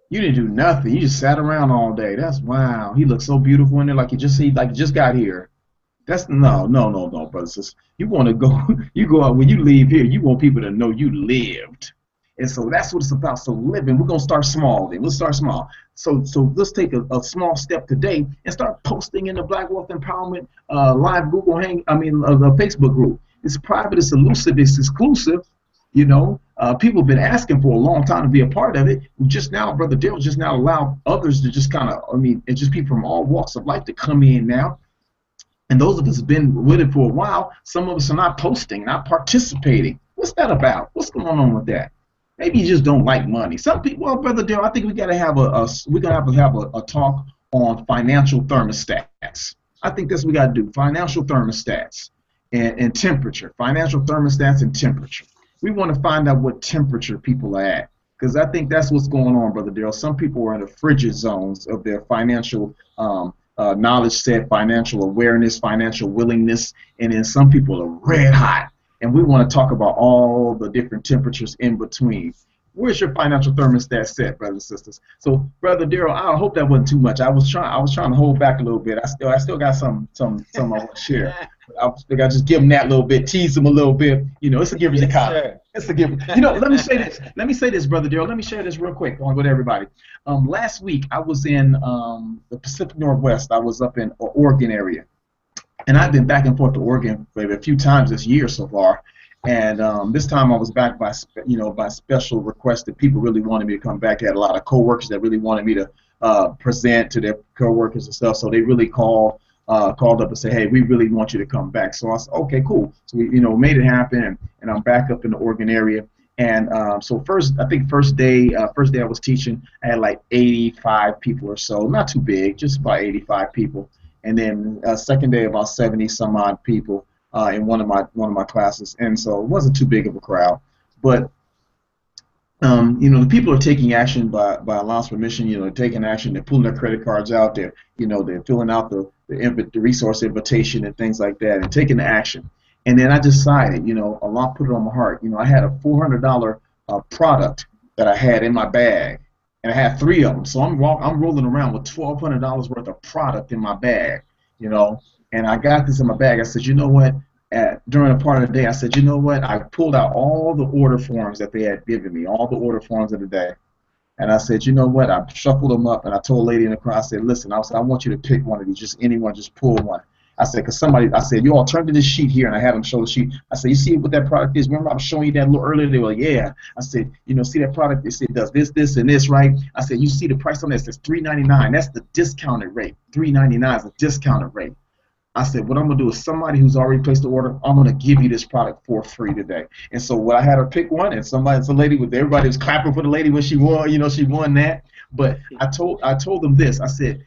You didn't do nothing. You just sat around all day. That's wow. He looked so beautiful in there, like he just got here. That's no, brothers. You want to go. You go out when you leave here. You want people to know you lived, and so that's what it's about. So living. We're gonna start small. Then we'll start small. So let's take a small step today and start posting in the Black Wealth Empowerment live Google the Facebook group. It's private. It's elusive. It's exclusive. You know, people have been asking for a long time to be a part of it. Just now, Brother Dale just now allowed others to just kind of, it's just people from all walks of life to come in now. And those of us who've been with it for a while, some of us are not posting, not participating. What's that about? What's going on with that? Maybe you just don't like money. Some people, well, Brother Dale, I think we got to have a talk on financial thermostats. I think that's what we got to do. Financial thermostats and temperature. Financial thermostats and temperature. We want to find out what temperature people are at, because I think that's what's going on, Brother Darrell. Some people are in the frigid zones of their financial knowledge set, financial awareness, financial willingness, and then some people are red hot. And we want to talk about all the different temperatures in between. Where's your financial thermostat set, brothers and sisters? So, Brother Darrell, I hope that wasn't too much. I was trying to hold back a little bit. I still got some I want to share. I think I just give them that little bit, tease them a little bit. You know, it's a giver's economy. It's a giver. You know, let me say this. Let me say this, Brother Darrell. Let me share this real quick with everybody. Last week I was in the Pacific Northwest. I was up in Oregon area, and I've been back and forth to Oregon for a few times this year so far. And this time I was back by special request that people really wanted me to come back. I had a lot of coworkers that really wanted me to present to their coworkers and stuff. So they really called up and said, hey, we really want you to come back. So I said, okay, cool. So we made it happen, and I'm back up in the Oregon area. And so first day I was teaching, I had like 85 people or so, not too big, just about 85 people. And then second day about 70 some odd people in one of my classes, and so it wasn't too big of a crowd. But the people are taking action by Allah's permission. They're taking action. They're pulling their credit cards out. They're filling out the resource invitation and things like that, and taking the action. And then I decided, Allah put it on my heart. I had a $400 product that I had in my bag, and I had 3 of them. So I'm rolling around with $1,200 worth of product in my bag, And I got this in my bag. I said, you know what? During a part of the day, I said, you know what? I pulled out all the order forms that they had given me, all the order forms of the day. And I said, you know what? I shuffled them up, and I told a lady in the crowd, I said, listen, I want you to pick one of these, just anyone, just pull one. I said, I said, you all turn to this sheet here, and I had them show the sheet. I said, you see what that product is? Remember I was showing you that a little earlier? They were like, yeah. I said, see that product? It does this, and this, right? I said, you see the price on this? It's $3.99. That's the discounted rate. $3.99 is the discounted rate. I said, what I'm going to do is somebody who's already placed the order, I'm going to give you this product for free today. And so I had her pick one, and everybody was clapping for the lady when she won, she won that. But I told them this. I said,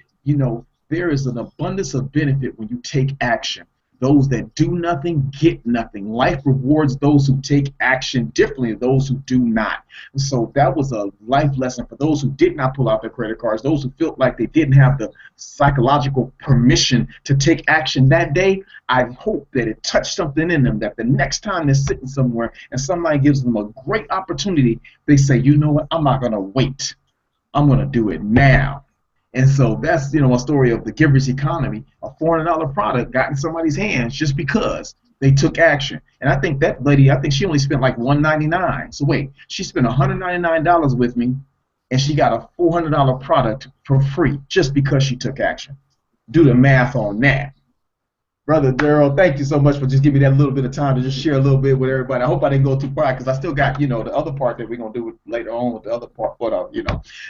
there is an abundance of benefit when you take action. Those that do nothing get nothing. Life rewards those who take action differently than those who do not. And so that was a life lesson for those who did not pull out their credit cards, those who felt like they didn't have the psychological permission to take action that day. I hope that it touched something in them, that the next time they're sitting somewhere and somebody gives them a great opportunity, they say, you know what, I'm not going to wait. I'm going to do it now. And so that's, a story of the giver's economy. A $400 product got in somebody's hands just because they took action. And I think that lady, she only spent like $199. So wait, she spent $199 with me, and she got a $400 product for free just because she took action. Do the math on that. Brother Daryl, thank you so much for just giving me that little bit of time to just share a little bit with everybody. I hope I didn't go too far because I still got, the other part that we're going to do later on with the other part. But, All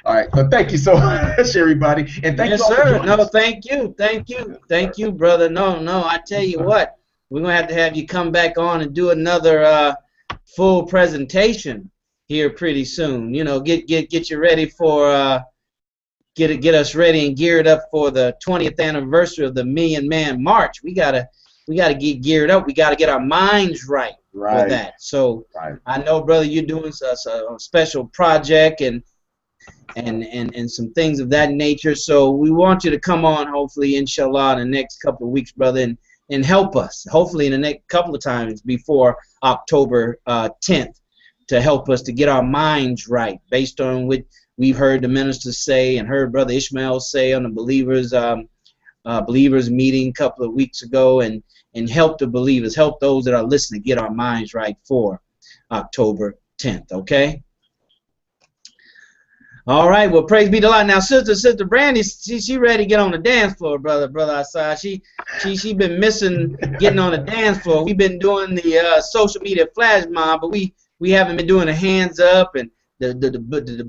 right. But thank you so much, everybody. And thank you all for joining us. Thank you. Thank you, brother. No, I tell you what, we're going to have you come back on and do another full presentation here pretty soon. Get you ready for get us ready and geared up for the 20th anniversary of the Million Man March. We gotta get geared up. We gotta get our minds right for that. So I know, brother, you're doing a special project and some things of that nature. So we want you to come on, hopefully, inshallah, in the next couple of weeks, brother, and help us. Hopefully, in the next couple of times before October 10th, to help us to get our minds right based on what we've heard the ministers say and heard Brother Ishmael say on the believers meeting a couple of weeks ago, and help the believers, help those that are listening get our minds right for October 10th, okay? All right, well, praise be to Allah. Now, Sister Brandy, she ready to get on the dance floor, brother Asad. She been missing getting on the dance floor. We've been doing the social media flash mob, but we haven't been doing the hands up and the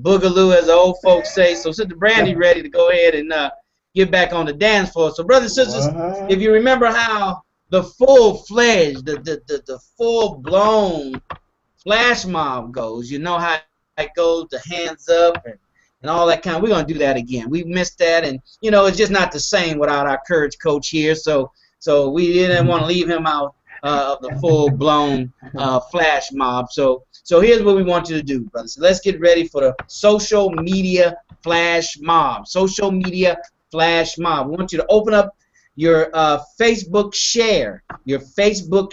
boogaloo, as the old folks say. So Sister Brandy ready to go ahead and get back on the dance floor. So brothers and sisters, if you remember how the full-fledged, the full-blown flash mob goes, you know how it goes, the hands up and all that kind. We're going to do that again. We missed that, and it's just not the same without our courage coach here. So we didn't want to leave him out of the full-blown flash mob. So here's what we want you to do, brothers. So let's get ready for the social media flash mob. Social media flash mob. We want you to open up your Facebook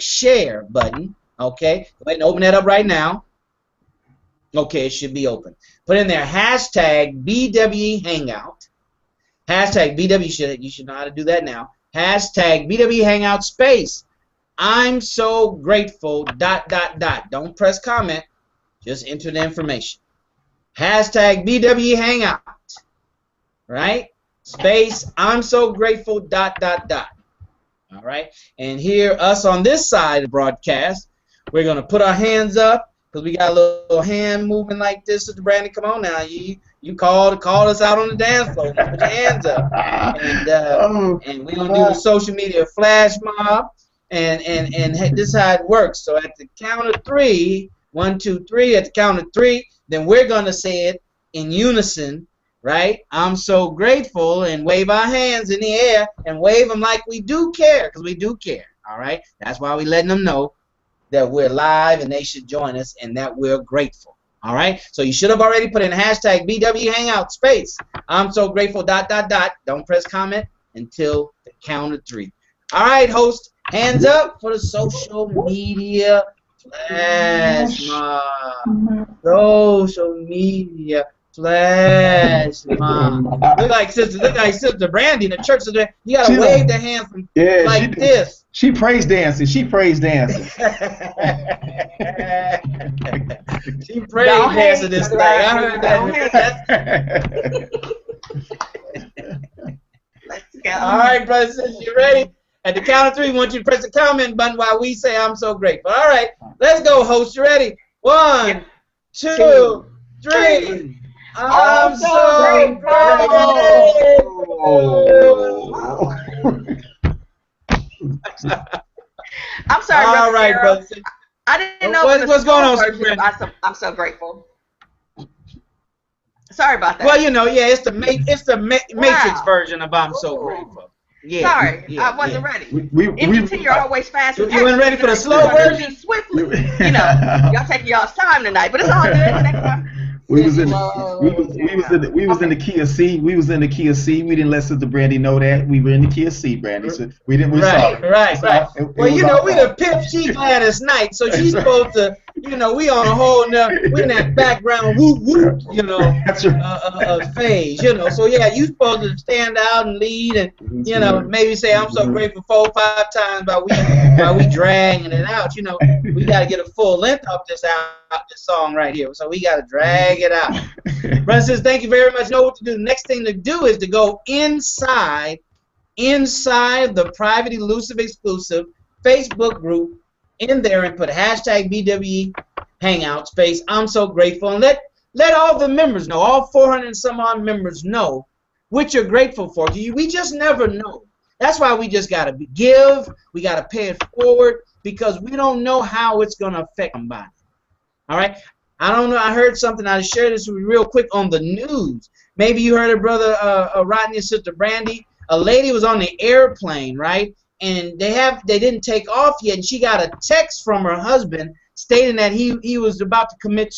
share button. Okay, go ahead and open that up right now. Okay, it should be open. Put in there hashtag BWE Hangout. Hashtag BW, you should know how to do that now. Hashtag BWE Hangout space. I'm so grateful, ... Don't press comment. Just enter the information. Hashtag BWE Hangout. Right? Space, I'm so grateful, ... All right? And here, us on this side of the broadcast, we're going to put our hands up because we got a little hand moving like this. Sister Brandy, come on now. You called us out on the dance floor. Put your hands up. And we're going to do the social media flash mob. And this is how it works. So at the count of 3, 1, 2, 3, at the count of 3, then we're going to say it in unison, right? I'm so grateful, and wave our hands in the air and wave them like we do care, because we do care, all right? That's why we're letting them know that we're live and they should join us and that we're grateful, all right? So you should have already put in hashtag BW Hangout space. I'm so grateful, ... Don't press comment until the count of 3. All right, host. Hands up for the social media flash mob. Social media flash mob. Look like Sister Brandy in the church. You gotta wave the hand from like this. She praise dancing. She praise dancing this thing. I heard that. Let's go. All right, brothers, you ready? At the count of 3, we want you to press the comment button while we say I'm so grateful. All right, let's go, host. You ready? 1, 2, 3. I'm so grateful. I'm sorry, all right, brothers. I didn't know what's going on. I'm so grateful. Sorry about that. Well, it's the Matrix version of I'm so grateful. Yeah, sorry, I wasn't ready. You're always fast. You weren't ready for the slow version? Swiftly. Y'all taking y'all's time tonight, but it's all good. Next time. We was in the Kia C. We was in the Kia C. We didn't let Sister Brandy know that. We were in the Kia C, Brandy. So we didn't. Right. Well, we the pimp she Gladys Knight, so she's supposed to. We on a whole we in that background whoop whoop. That's right. Phase. So yeah, you supposed to stand out and lead, and maybe say I'm so grateful 4 or 5 times while we dragging it out. We got to get a full length of this song right here. So we got to drag it out. Brothers and sisters, thank you very much. Know what to do. The next thing to do is to go inside inside the private, elusive, exclusive Facebook group in there and put hashtag BWE Hangout space. I'm so grateful. And let all the members know, all 400 and some odd members know what you're grateful for. We just never know. That's why we just got to give. We got to pay it forward because we don't know how it's going to affect somebody. All right? I don't know. I heard something. I'll share this with you real quick on the news. Maybe you heard of Brother Rodney and Sister Brandy. A lady was on the airplane, right? And they didn't take off yet, and she got a text from her husband stating that he was about to commit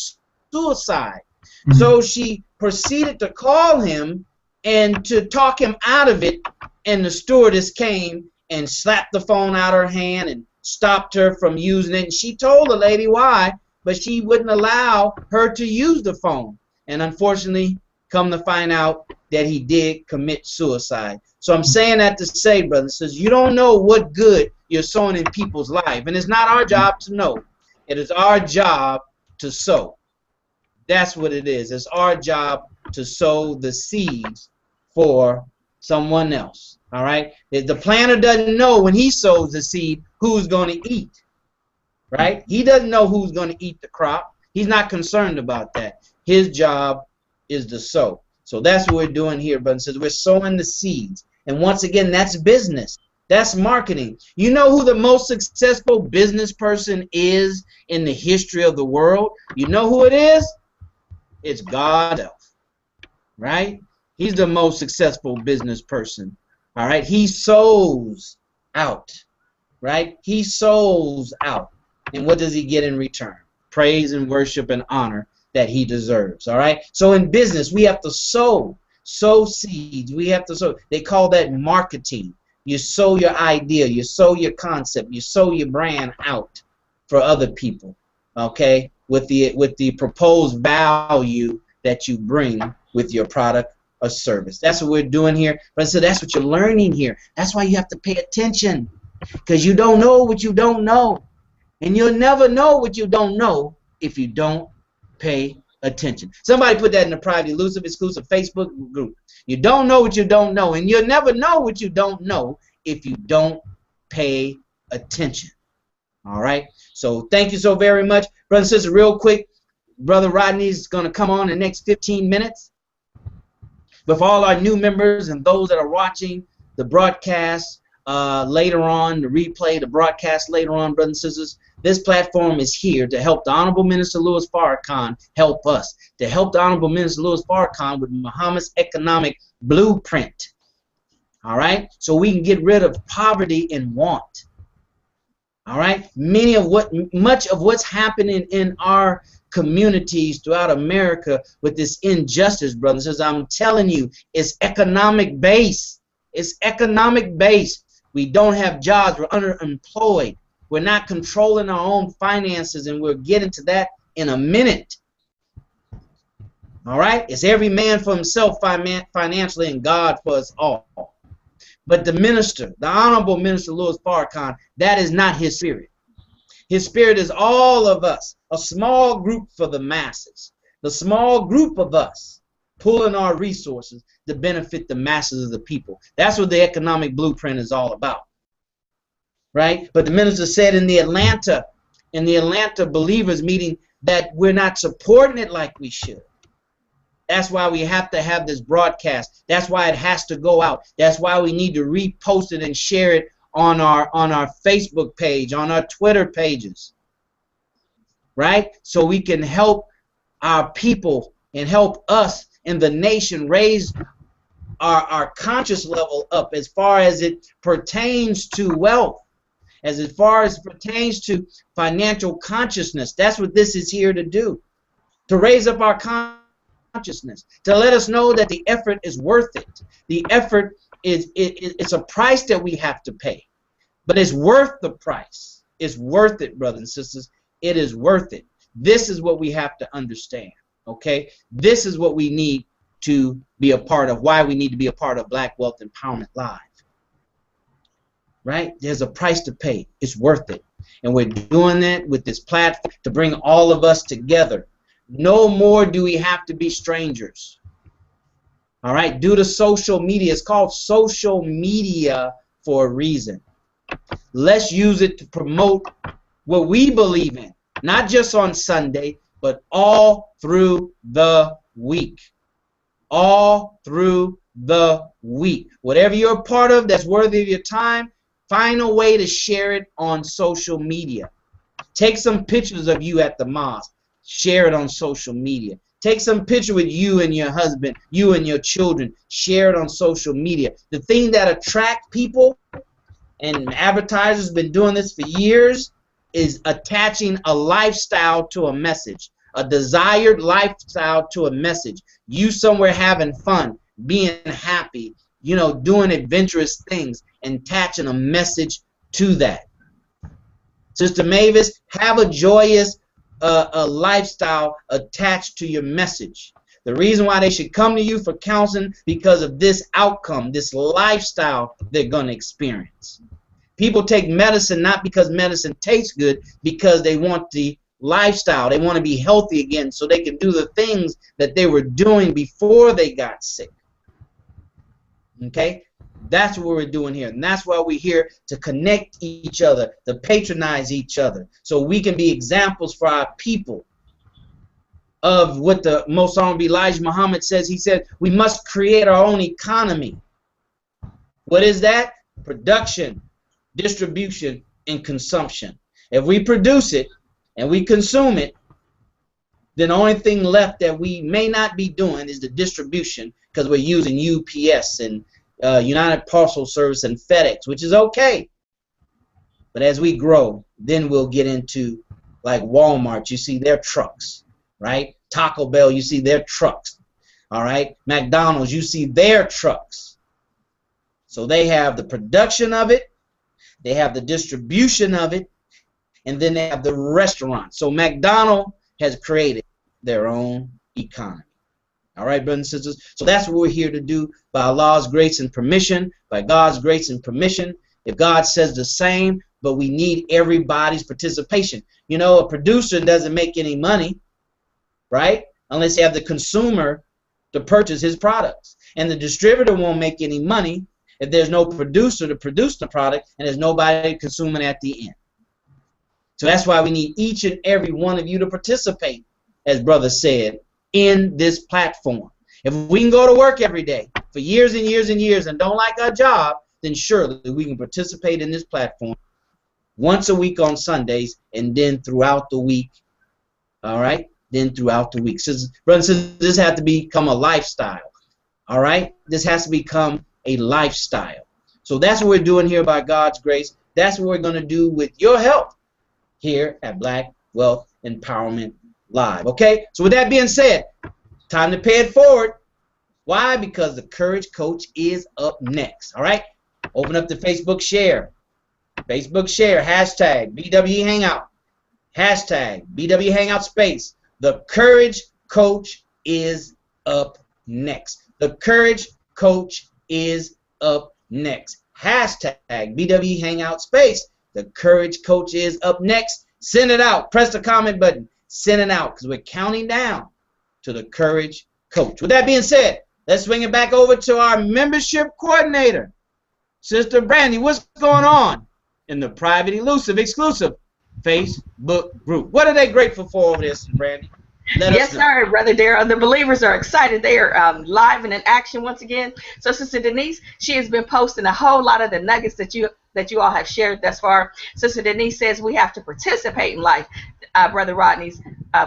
suicide. Mm-hmm. So she proceeded to call him and to talk him out of it, and the stewardess came and slapped the phone out of her hand and stopped her from using it. And she told the lady why, but she wouldn't allow her to use the phone. And unfortunately, come to find out that he did commit suicide. So I'm saying that to say, brothers, says you don't know what good you're sowing in people's life. And it's not our job to know. It is our job to sow. That's what it is. It's our job to sow the seeds for someone else. All right? The planter doesn't know when he sows the seed who's going to eat. Right? He doesn't know who's going to eat the crop. He's not concerned about that. His job is to sow. So that's what we're doing here, brothers and sisters. We're sowing the seeds. And once again, that's business. That's marketing. You know who the most successful business person is in the history of the world? You know who it is? It's God himself. Right? He's the most successful business person. All right? He sows out. Right? He sows out. And what does he get in return? Praise and worship and honor that he deserves. All right? So in business, we have to sow seeds. We have to sow. They call that marketing. You sow your idea, you sow your concept, you sow your brand out for other people, okay, with the proposed value that you bring with your product or service. That's what we're doing here. But so that's what you're learning here. That's why you have to pay attention, because you don't know what you don't know. And you'll never know what you don't know if you don't pay attention. Somebody put that in the private, elusive, exclusive Facebook group. You don't know what you don't know, and you'll never know what you don't know if you don't pay attention. All right? So thank you so very much. Brother and sister, real quick, Brother Rodney's going to come on in the next 15 minutes. But for all our new members and those that are watching the broadcast later on, the replay, the broadcast later on, brothers and sisters, this platform is here to help the Honorable Minister Louis Farrakhan help us, to help the Honorable Minister Louis Farrakhan with Muhammad's economic blueprint. All right? So we can get rid of poverty and want. All right? Much of what's happening in our communities throughout America with this injustice, brothers, as I'm telling you, it's economic based. It's economic based. We don't have jobs. We're underemployed. We're not controlling our own finances, and we'll get into that in a minute. All right? It's every man for himself financially and God for us all. But the minister, the Honorable Minister Louis Farrakhan, that is not his spirit. His spirit is all of us, a small group for the masses. The small group of us pulling our resources to benefit the masses of the people. That's what the economic blueprint is all about. Right? But the minister said in the Atlanta believers meeting that we're not supporting it like we should. That's why we have to have this broadcast. That's why it has to go out. That's why we need to repost it and share it on our Facebook page, on our Twitter pages. Right? So we can help our people and help us in the nation raise our conscious level up as far as it pertains to wealth. As far as it pertains to financial consciousness. That's what this is here to do. To raise up our consciousness. To let us know that the effort is worth it. The effort it's a price that we have to pay. But it's worth the price. It's worth it, brothers and sisters. It is worth it. This is what we have to understand. Okay? This is what we need to be a part of. Why we need to be a part of Black Wealth Empowerment Live. Right? There's a price to pay. It's worth it. And we're doing that with this platform to bring all of us together. No more do we have to be strangers. All right, due to social media. It's called social media for a reason. Let's use it to promote what we believe in, not just on Sunday, but all through the week. All through the week. Whatever you're a part of that's worthy of your time, find a way to share it on social media. Take some pictures of you at the mosque. Share it on social media. Take some picture with you and your husband, you and your children. Share it on social media. The thing that attracts people, and advertisers have been doing this for years, is attaching a lifestyle to a message, a desired lifestyle to a message. You somewhere having fun, being happy, you know, doing adventurous things, and attaching a message to that. Sister Mavis, have a joyous a lifestyle attached to your message. The reason why they should come to you for counseling, because of this outcome, this lifestyle they're going to experience. People take medicine not because medicine tastes good, because they want the lifestyle. They want to be healthy again so they can do the things that they were doing before they got sick. Okay? That's what we're doing here. And that's why we're here, to connect each other, to patronize each other, so we can be examples for our people of what the Most Honorable Elijah Muhammad says. He said we must create our own economy. What is that? Production, distribution, and consumption. If we produce it and we consume it, then the only thing left that we may not be doing is the distribution, because we're using UPS and United Parcel Service and FedEx, which is okay. But as we grow, then we'll get into, like Walmart, you see their trucks, right? Taco Bell, you see their trucks, all right? McDonald's, you see their trucks. So they have the production of it, they have the distribution of it, and then they have the restaurant. So McDonald's has created their own economy. All right, brothers and sisters. So that's what we're here to do, by Allah's grace and permission, by God's grace and permission. If God says the same, but we need everybody's participation. You know, a producer doesn't make any money, right? Unless you have the consumer to purchase his products. And the distributor won't make any money if there's no producer to produce the product and there's nobody consuming at the end. So that's why we need each and every one of you to participate, as brother said, in this platform. If we can go to work every day for years and years and years and don't like our job, then surely we can participate in this platform once a week on Sundays, and then throughout the week. All right? Then throughout the week. So, brothers and sisters, this has to become a lifestyle. All right? This has to become a lifestyle. So that's what we're doing here by God's grace. That's what we're going to do with your help here at Black Wealth Empowerment Live. Okay? So with that being said, time to pay it forward. Why? Because the Courage Coach is up next. All right? Open up the Facebook share. Facebook share, hashtag BWE Hangout. Hashtag BWE Hangout space. The Courage Coach is up next. The Courage Coach is up next. Hashtag BWE Hangout space. The Courage Coach is up next. Send it out. Press the comment button. Send it out, because we're counting down to the Courage Coach. With that being said, let's swing it back over to our membership coordinator, Sister Brandy. What's going on in the private, elusive, exclusive Facebook group? What are they grateful for over there, Sister Brandy? Yes, sir, Brother Darrell. The believers are excited. They are live and in action once again. So, Sister Denise, she has been posting a whole lot of the nuggets that you all have shared thus far. Sister Denise says we have to participate in life. Brother Rodney's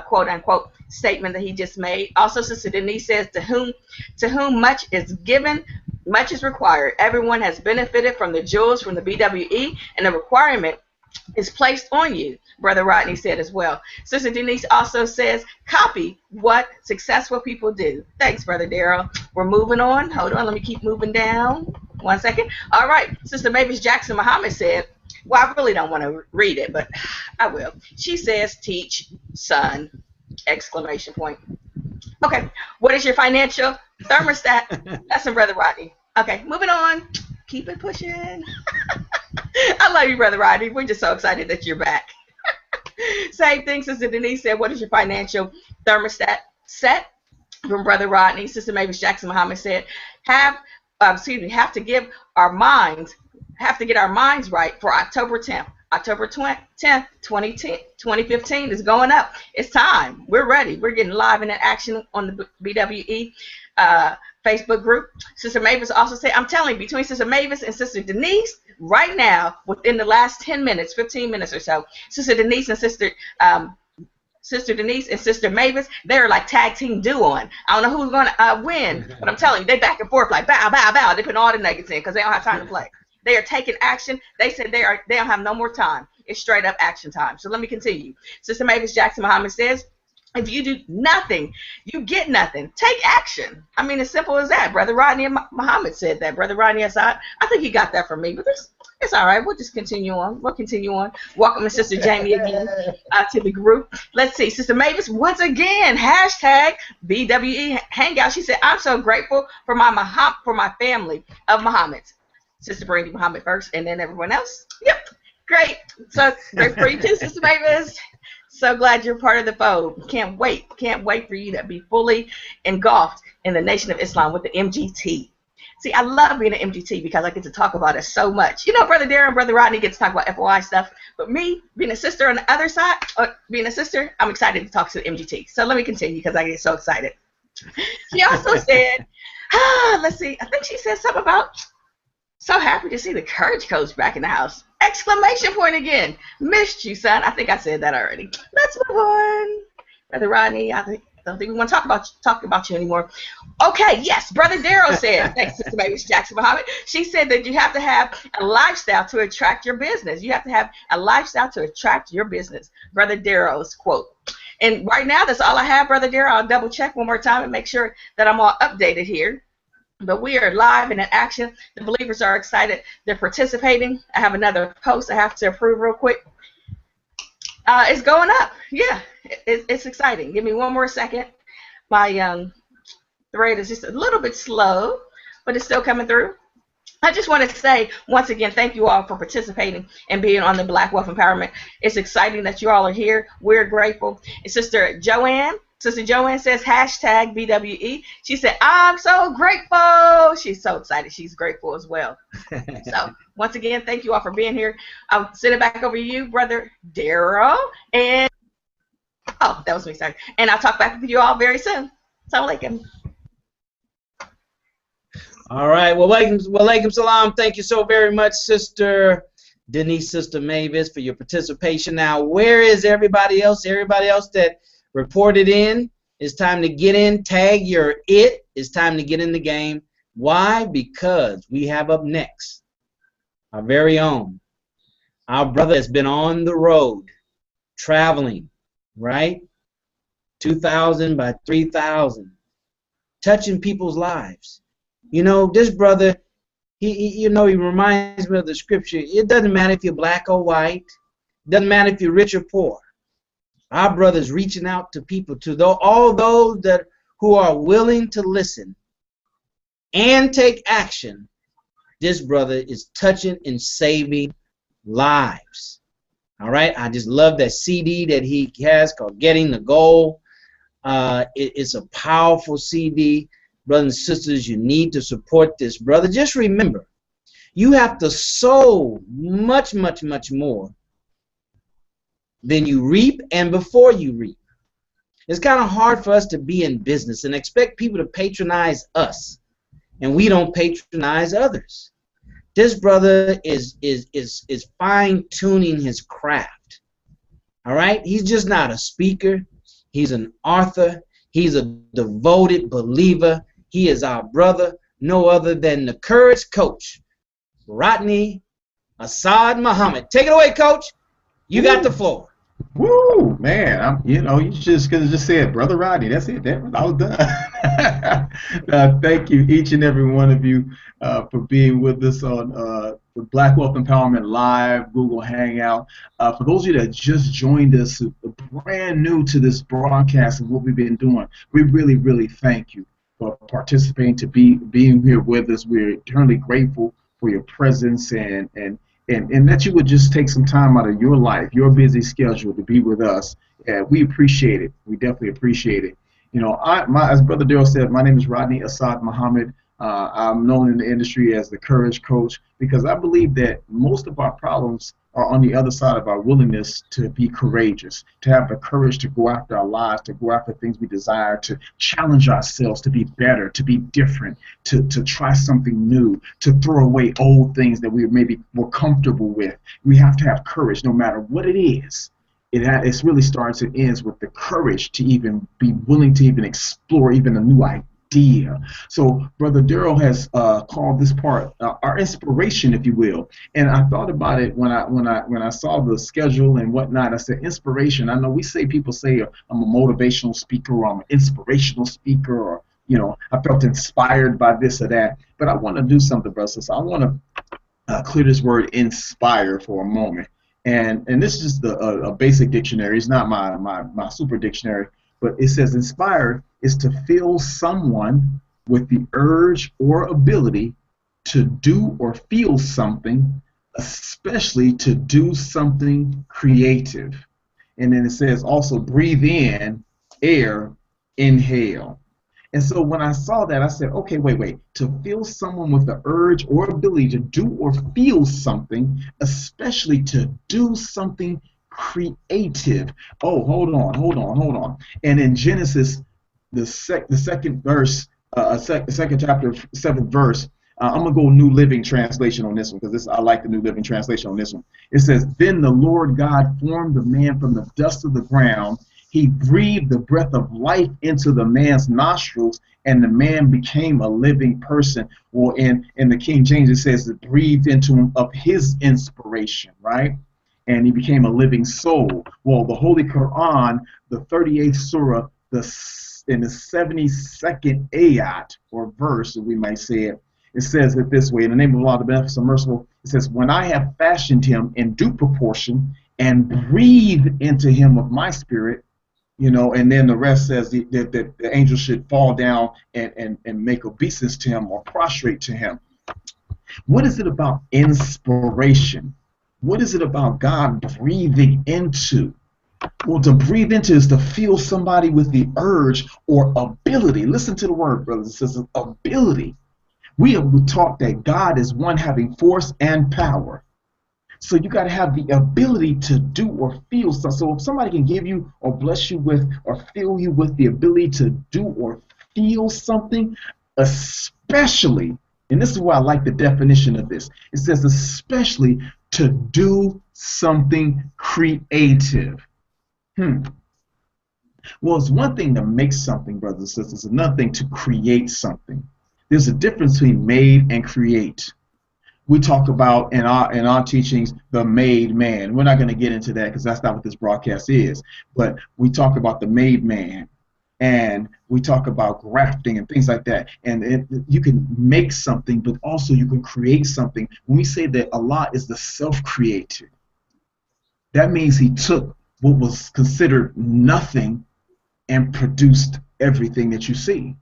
quote-unquote statement that he just made. Also, Sister Denise says, to whom much is given, much is required. Everyone has benefited from the jewels from the BWE, and the requirement is placed on you, Brother Rodney said as well. Sister Denise also says, copy what successful people do. Thanks, Brother Darrell. We're moving on. Hold on, let me keep moving down. 1 second. All right, Sister Mavis Jackson Muhammad said, well, I really don't want to read it, but I will. She says, teach, son, exclamation point. Okay, what is your financial thermostat? That's from Brother Rodney. Okay, moving on. Keep it pushing. I love you, Brother Rodney. We're just so excited that you're back. Same thing, Sister Denise said, what is your financial thermostat set? from Brother Rodney. Sister Mavis Jackson Muhammad said, have to get our minds right for October 10th. October 10th, 2015 is going up. It's time. We're ready. We're getting live in action on the BWE Facebook group. Sister Mavis also said, I'm telling you, between Sister Mavis and Sister Denise, right now, within the last 10 minutes, 15 minutes or so, Sister Denise and Sister Denise and Sister Mavis, they're like tag team duoing. I don't know who's going to win, but I'm telling you, they back and forth like bow, bow, bow. They put all the nuggets in because they don't have time to play. They are taking action. They said they don't have no more time. It's straight up action time. So let me continue. Sister Mavis Jackson Muhammad says, if you do nothing, you get nothing. Take action. I mean, as simple as that. Brother Rodney Muhammad said that. Brother Rodney Assad, I think he got that from me, but it's all right. We'll just continue on. We'll continue on. Welcome to Sister Jamie again to the group. Let's see. Sister Mavis, once again, hashtag BWE Hangout. She said, I'm so grateful for my family of Muhammad's. Sister Brandy Muhammad first, and then everyone else. Yep, great. So great for you too, Sister Mavis. So glad you're part of the fold. Can't wait for you to be fully engulfed in the Nation of Islam with the MGT. See, I love being an MGT because I get to talk about it so much. You know, Brother Darren and Brother Rodney get to talk about FOI stuff, but me, being a sister on the other side, I'm excited to talk to the MGT. So let me continue because I get so excited. She also said, let's see, I think she said something about, so happy to see the Courage Coach back in the house. Exclamation point again. Missed you, son. I think I said that already. Let's move on. Brother Rodney, I don't think we want to talk about you anymore. Okay, yes, Brother Darrow said, thanks, Sister Mavis Jackson Muhammad. She said that you have to have a lifestyle to attract your business. You have to have a lifestyle to attract your business. Brother Darrow's quote. And right now, that's all I have, Brother Darrow. I'll double check one more time and make sure that I'm all updated here. But we are live and in action. The believers are excited. They're participating. I have another post I have to approve real quick. It's going up. Yeah, it's exciting. Give me one more second. My thread is just a little bit slow, but it's still coming through. I just want to say, once again, thank you all for participating and being on the Black Wealth Empowerment. It's exciting that you all are here. We're grateful. And Sister Joanne says, hashtag BWE. She said, I'm so grateful. She's so excited. She's grateful as well. So, once again, thank you all for being here. I'll send it back over to you, Brother Darrow. And, oh, that was me, sorry. And I'll talk back with you all very soon. Assalamu alaikum. All right. Well, walaikum salam. Thank you so very much, Sister Denise, Sister Mavis, for your participation. Now, where is everybody else? Everybody else that reported in, it's time to get in. Tag your it. It's time to get in the game. Why? Because we have up next our very own, our brother has been on the road, traveling, right? 2,000 by 3,000, touching people's lives. You know, this brother, he reminds me of the scripture. It doesn't matter if you're black or white. It doesn't matter if you're rich or poor. Our brother's reaching out to people, all those who are willing to listen and take action. This brother is touching and saving lives. All right, I just love that CD that he has called Getting the Goal. It's a powerful CD. Brothers and sisters, you need to support this brother. Just remember, you have to sow much, much, much more than you reap and before you reap. It's kind of hard for us to be in business and expect people to patronize us, and we don't patronize others. This brother is fine-tuning his craft. All right? He's just not a speaker. He's an author. He's a devoted believer. He is our brother, no other than the Courage Coach, Rodney Assad Muhammad. Take it away, Coach. You got the floor. Woo, man! You just could have just said, Brother Rodney. That's it. I was done. Thank you, each and every one of you, for being with us on the Black Wealth Empowerment Live Google Hangout. For those of you that just joined us, brand new to this broadcast and what we've been doing, we really, really thank you for participating, being here with us. We're eternally grateful for your presence and that you would just take some time out of your life, your busy schedule, to be with us. We appreciate it. We definitely appreciate it. You know, as Brother Daryl said, my name is Rodney Assad Muhammad. I'm known in the industry as the Courage Coach because I believe that most of our problems are on the other side of our willingness to be courageous, to have the courage to go after our lives, to go after things we desire, to challenge ourselves, to be better, to be different, to try something new, to throw away old things that we maybe were comfortable with. We have to have courage no matter what it is. It really starts and ends with the courage to even be willing to even explore even a new idea. So Brother Daryl has called this part our inspiration, if you will. And I thought about it when I saw the schedule and whatnot. I said inspiration. I know people say I'm a motivational speaker or I'm an inspirational speaker, or I felt inspired by this or that. But I want to do something, brother. So I want to clear this word inspire for a moment. And this is just a basic dictionary. It's not my super dictionary, but it says inspire is to fill someone with the urge or ability to do or feel something, especially to do something creative. And then it says also breathe in air, inhale. And so when I saw that, I said, okay, wait. To fill someone with the urge or ability to do or feel something, especially to do something creative. Oh, hold on. And in Genesis, the second verse, second chapter, 7th verse, I'm going to go New Living Translation on this one because I like the New Living Translation on this one. It says, then the Lord God formed the man from the dust of the ground. He breathed the breath of life into the man's nostrils, and the man became a living person. Well, in the King James, it says it breathed into him of his inspiration, right? And he became a living soul. Well, the Holy Quran, the 38th surah, in the 72nd ayat, or verse, as we might say it, it says it this way, in the name of Allah, the Beneficent, Merciful, it says, when I have fashioned him in due proportion and breathed into him of my spirit, and then the rest says that the angel should fall down and make obeisance to him or prostrate to him. What is it about inspiration? What is it about God breathing into? Well, to breathe into is to feel somebody with the urge or ability. Listen to the word, brothers and sisters, ability. We have taught that God is one having force and power. So you got to have the ability to do or feel something. So if somebody can give you or bless you with or fill you with the ability to do or feel something, especially, and this is why I like the definition of this, it says especially to do something creative. Well, it's one thing to make something, brothers and sisters. It's another thing to create something. There's a difference between made and create. We talk about in our teachings the made man. We're not going to get into that because that's not what this broadcast is. But we talk about the made man, and we talk about grafting and things like that. And you can make something, but also you can create something. When we say that Allah is the self-creator, that means He took what was considered nothing and produced everything that you see.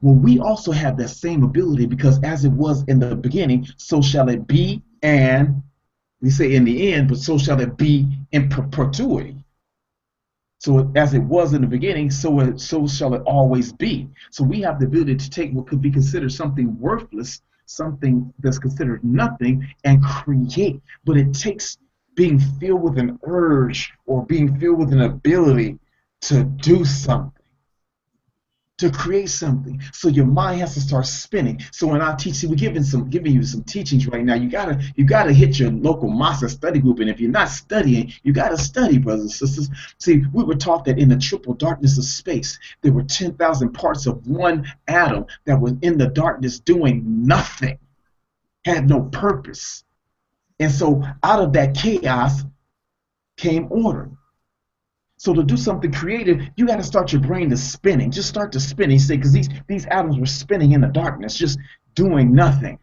Well, we also have that same ability because as it was in the beginning, so shall it be, and we say in the end, but so shall it be in perpetuity. So as it was in the beginning, so shall it always be. So we have the ability to take what could be considered something worthless, something that's considered nothing, and create. But it takes being filled with an urge or being filled with an ability to do something, to create something. So your mind has to start spinning. So when I teach, we're giving you some teachings right now. You gotta hit your local Masa study group, and if you're not studying, you gotta study, brothers and sisters. See, we were taught that in the triple darkness of space, there were 10,000 parts of one atom that was in the darkness doing nothing, had no purpose. And so out of that chaos came order. So to do something creative, you got to start your brain to spinning. Just start to spinning, because these atoms were spinning in the darkness, just doing nothing.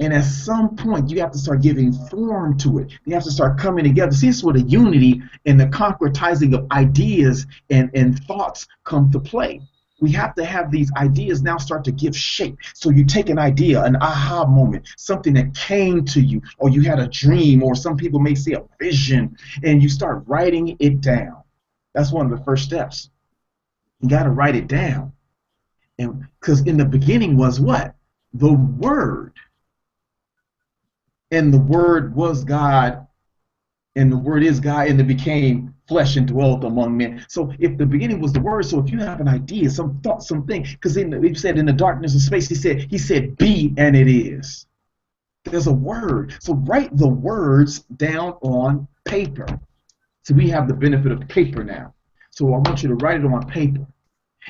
And at some point, you have to start giving form to it. You have to start coming together. See, this is where the unity and the concretizing of ideas and thoughts come to play. We have to have these ideas now start to give shape. So you take an idea, an aha moment, something that came to you, or you had a dream, or some people may say a vision, and you start writing it down. That's one of the first steps. You got to write it down. And because in the beginning was what? The Word. And the Word was God, and the Word is God, and it became flesh and dwelt among men. So if the beginning was the Word, so if you have an idea, some thought, something, because he said in the darkness of space, he said be, and it is. There's a word. So write the words down on paper. So we have the benefit of paper now. So I want you to write it on paper.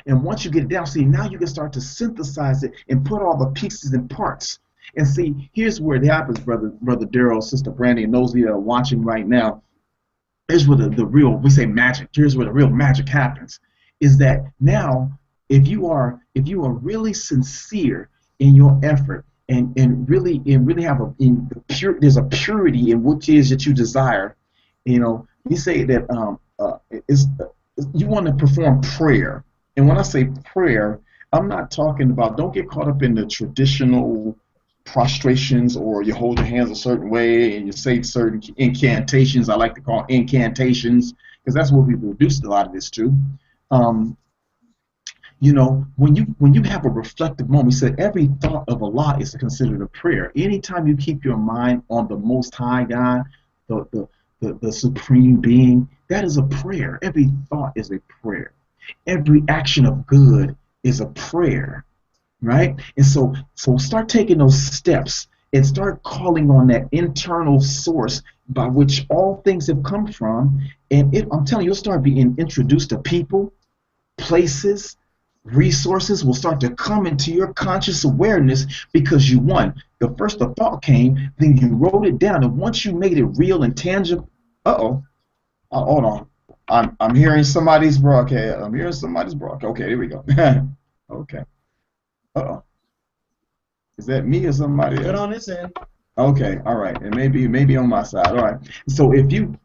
And once you get it down, see, now you can start to synthesize it and put all the pieces and parts. And see, here's where it happens, brother Daryl, Sister Brandy, and those of you that are watching right now. Here's where the real, we say magic. Here's where the real magic happens. Is that now, if you are really sincere in your effort, and really have there's a purity in what it is that you desire. You know, you say that you want to perform prayer. And when I say prayer, I'm not talking about, don't get caught up in the traditional prostrations or you hold your hands a certain way and you say certain incantations. I like to call incantations because that's what we've reduced a lot of this to. You know, when you have a reflective moment, he said every thought of Allah is considered a prayer. Anytime you keep your mind on the Most High God, the Supreme Being, that is a prayer. Every thought is a prayer. Every action of good is a prayer, right? And so start taking those steps and start calling on that internal source by which all things have come from. And I'm telling you, you'll start being introduced to people, places, resources will start to come into your conscious awareness because you the first the thought came, then you wrote it down, and once you made it real and tangible, hold on, I'm hearing somebody's broadcast. Okay, there we go. Okay. Is that me or somebody else? Good on this end. Okay, all right, and maybe on my side. All right. So if you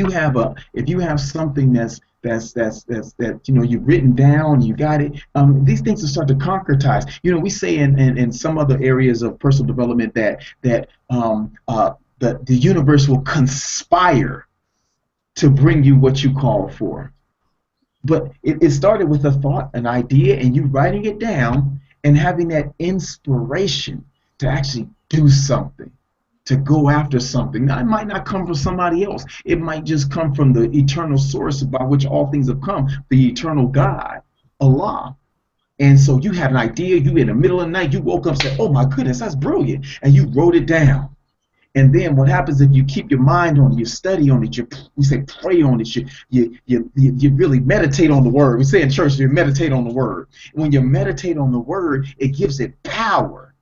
have something that you know you've written down, you got it. These things will start to concretize. You know, we say in some other areas of personal development that the universe will conspire to bring you what you call for. But it started with a thought, an idea, and you writing it down and having that inspiration to actually do something, to go after something. Now, it might not come from somebody else. It might just come from the eternal source by which all things have come, the eternal God, Allah. And so you had an idea, you in the middle of the night, you woke up and said, oh my goodness, that's brilliant. And you wrote it down. And then what happens if you keep your mind on it, you study on it, we say pray on it, you really meditate on the word. We say in church, you meditate on the word. And when you meditate on the word, it gives it power.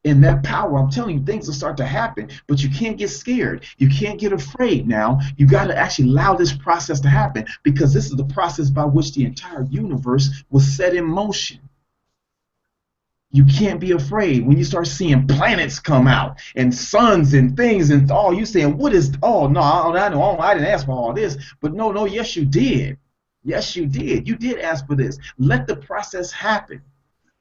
And that power, I'm telling you, things will start to happen, but you can't get scared. You can't get afraid now. You got to actually allow this process to happen because this is the process by which the entire universe was set in motion. You can't be afraid when you start seeing planets come out and suns and things and you saying, what is, oh, no, I didn't ask for all this. But no, yes, you did. Yes, you did. You did ask for this. Let the process happen.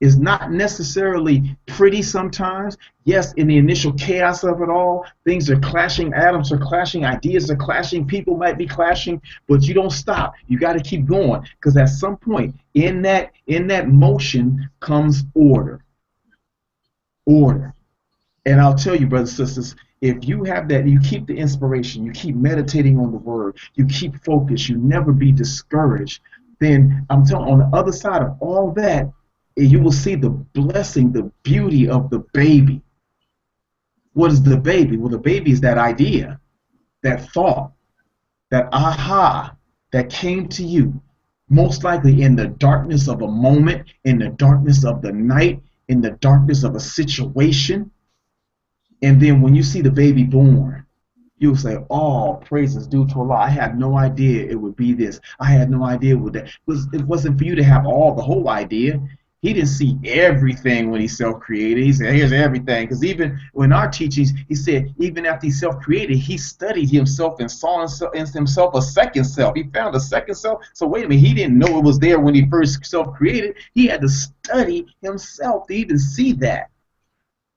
It's not necessarily pretty sometimes. Yes, in the initial chaos of it all, things are clashing, atoms are clashing, ideas are clashing, people might be clashing, but you don't stop. You got to keep going because at some point in that motion comes order. Order. And I'll tell you, brothers and sisters, if you have that, you keep the inspiration, you keep meditating on the word, you keep focused, you never be discouraged, then I'm telling you, on the other side of all that, you will see the blessing, the beauty of the baby. What is the baby? Well, the baby is that idea, that thought, that aha that came to you, most likely in the darkness of a moment, in the darkness of the night, in the darkness of a situation. And then when you see the baby born, you'll say, oh, praise is due to Allah. I had no idea it would be this. I had no idea what that was. It wasn't for you to have the whole idea. He didn't see everything when he self-created. He said, here's everything. Because even when our teachings, he said, even after he self-created, he studied himself and saw in himself a second self. He found a second self. So wait a minute, he didn't know it was there when he first self-created. He had to study himself to even see that.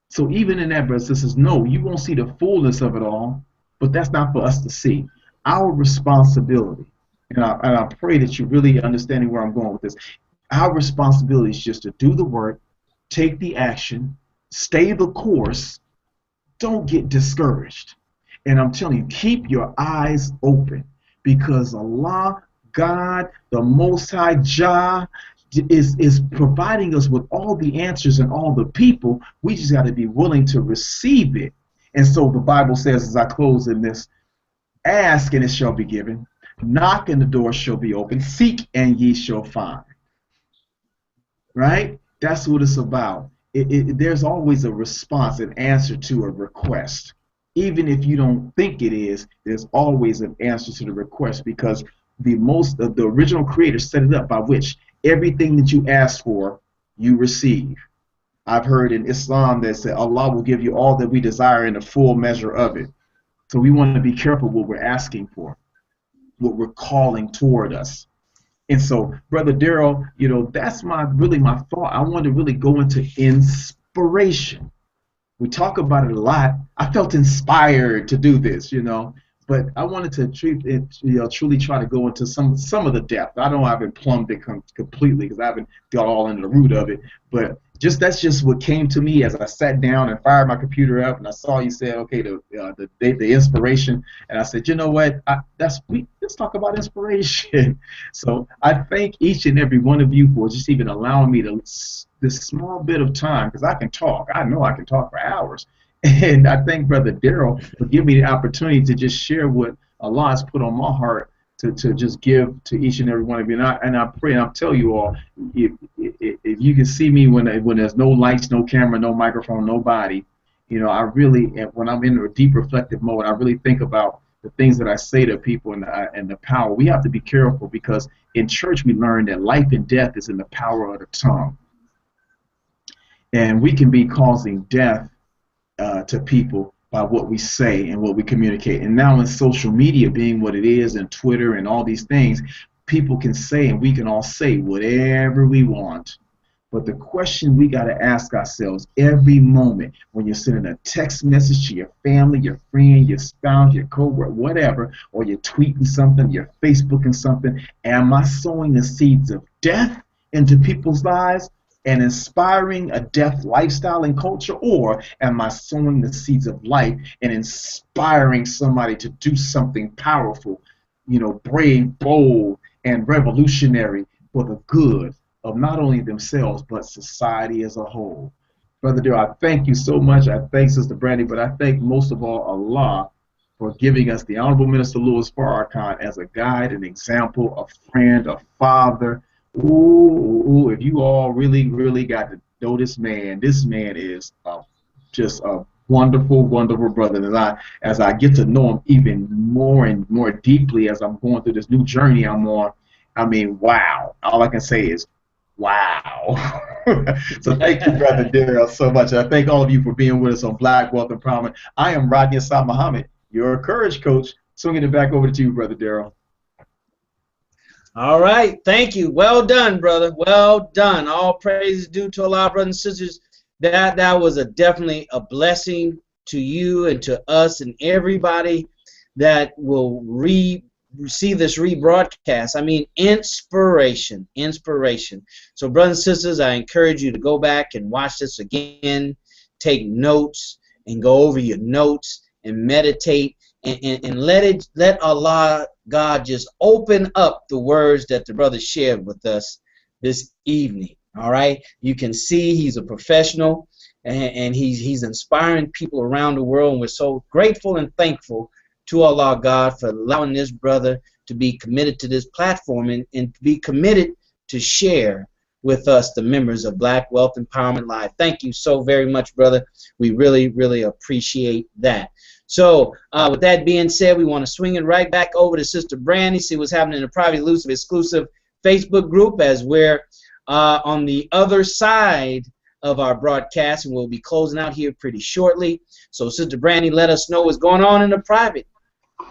So even in that, brothers and sisters, no, you won't see the fullness of it all, but that's not for us to see. Our responsibility and I pray that you really understanding where I'm going with this. Our responsibility is just to do the work, take the action, stay the course, don't get discouraged. And I'm telling you, keep your eyes open, because Allah, God, the Most High Jah, is providing us with all the answers and all the people. We just got to be willing to receive it. And so the Bible says, as I close in this, ask and it shall be given, knock and the door shall be open, seek and ye shall find. Right? That's what it's about. There's always a response, an answer to a request. Even if you don't think it is, there's always an answer to the request, because the original creator set it up by which everything that you ask for, you receive. I've heard in Islam that said Allah will give you all that we desire in the full measure of it. So we want to be careful what we're asking for, what we're calling toward us. And so, Brother Daryl, you know, that's really my thought. I want to really go into inspiration. We talk about it a lot. I felt inspired to do this, you know, but I wanted to truly try to go into some of the depth. I know I haven't plumbed it completely, because I haven't got all into the root of it, but that's just what came to me as I sat down and fired my computer up, and I saw you said, okay, the inspiration, and I said, you know what, let's talk about inspiration. So I thank each and every one of you for just even allowing me this small bit of time, because I can talk. I know I can talk for hours. And I thank Brother Daryl for giving me the opportunity to just share what Allah has put on my heart to just give to each and every one of you. And I pray, and I'll tell you all, if you can see me when there's no lights, no camera, no microphone, nobody, you know, when I'm in a deep reflective mode, I really think about the things that I say to people and the power. We have to be careful, because in church we learn that life and death is in the power of the tongue. And we can be causing death to people by what we say and what we communicate. And now in social media being what it is, and Twitter and all these things, people can say, and we can all say whatever we want. But the question we got to ask ourselves every moment, when you're sending a text message to your family, your friend, your spouse, your coworker, whatever, or you're tweeting something, you're Facebooking something, am I sowing the seeds of death into people's lives and inspiring a death lifestyle and culture, or am I sowing the seeds of life and inspiring somebody to do something powerful, you know, brave, bold, and revolutionary for the good of not only themselves but society as a whole? Brother Daryl, I thank you so much. I thank Sister Brandy, but I thank most of all Allah for giving us the Honorable Minister Louis Farrakhan as a guide, an example, a friend, a father. Ooh, if you all really, really got to know this man is just a wonderful, wonderful brother. And as I get to know him even more and more deeply as I'm going through this new journey I'm on, I mean, wow. All I can say is, wow. So thank you, Brother Daryl, so much. And I thank all of you for being with us on Black Wealth Empowerment. I am Rodney Assad Muhammad, your courage coach. Swinging it back over to you, Brother Daryl. All right, thank you. Well done, brother. Well done. All praise due to Allah, brothers and sisters. That was definitely a blessing to you and to us and everybody that will receive this rebroadcast. I mean, inspiration. So, brothers and sisters, I encourage you to go back and watch this again, take notes, and go over your notes and meditate, and let Allah, God, just open up the words that the brother shared with us this evening. All right, you can see he's a professional, and he's inspiring people around the world, and we're so grateful and thankful to Allah, God, for allowing this brother to be committed to this platform and to be committed to share with us, the members of Black Wealth Empowerment Live. Thank you so very much, brother. We really, really appreciate that. So with that being said, we want to swing it right back over to Sister Brandy, see what's happening in the private, elusive, exclusive Facebook group, as we're on the other side of our broadcast, and we'll be closing out here pretty shortly. So Sister Brandy, let us know what's going on in the private,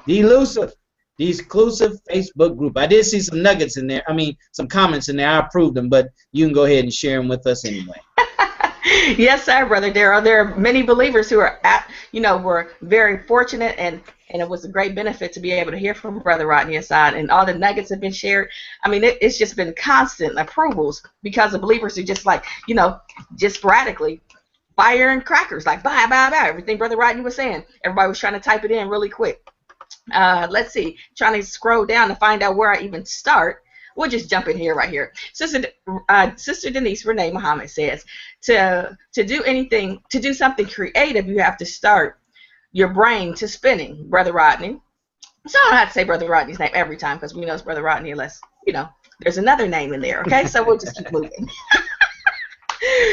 the elusive, the exclusive Facebook group. I did see some nuggets in there. I mean, some comments in there. I approved them, but you can go ahead and share them with us anyway. Yes, sir, Brother Daryl. There are many believers who are were very fortunate, and it was a great benefit to be able to hear from Brother Rodney Assad, and all the nuggets have been shared. I mean, it's just been constant approvals because the believers are just like, just sporadically firing crackers, like bye, bye, bye. Everything Brother Rodney was saying. Everybody was trying to type it in really quick. Let's see, trying to scroll down to find out where I even start. We'll just jump in here right here. Sister Denise Renee Muhammad says, to do something creative, you have to start your brain to spinning, Brother Rodney. So I don't have to say Brother Rodney's name every time because we know it's Brother Rodney unless, there's another name in there, okay? So we'll just keep moving.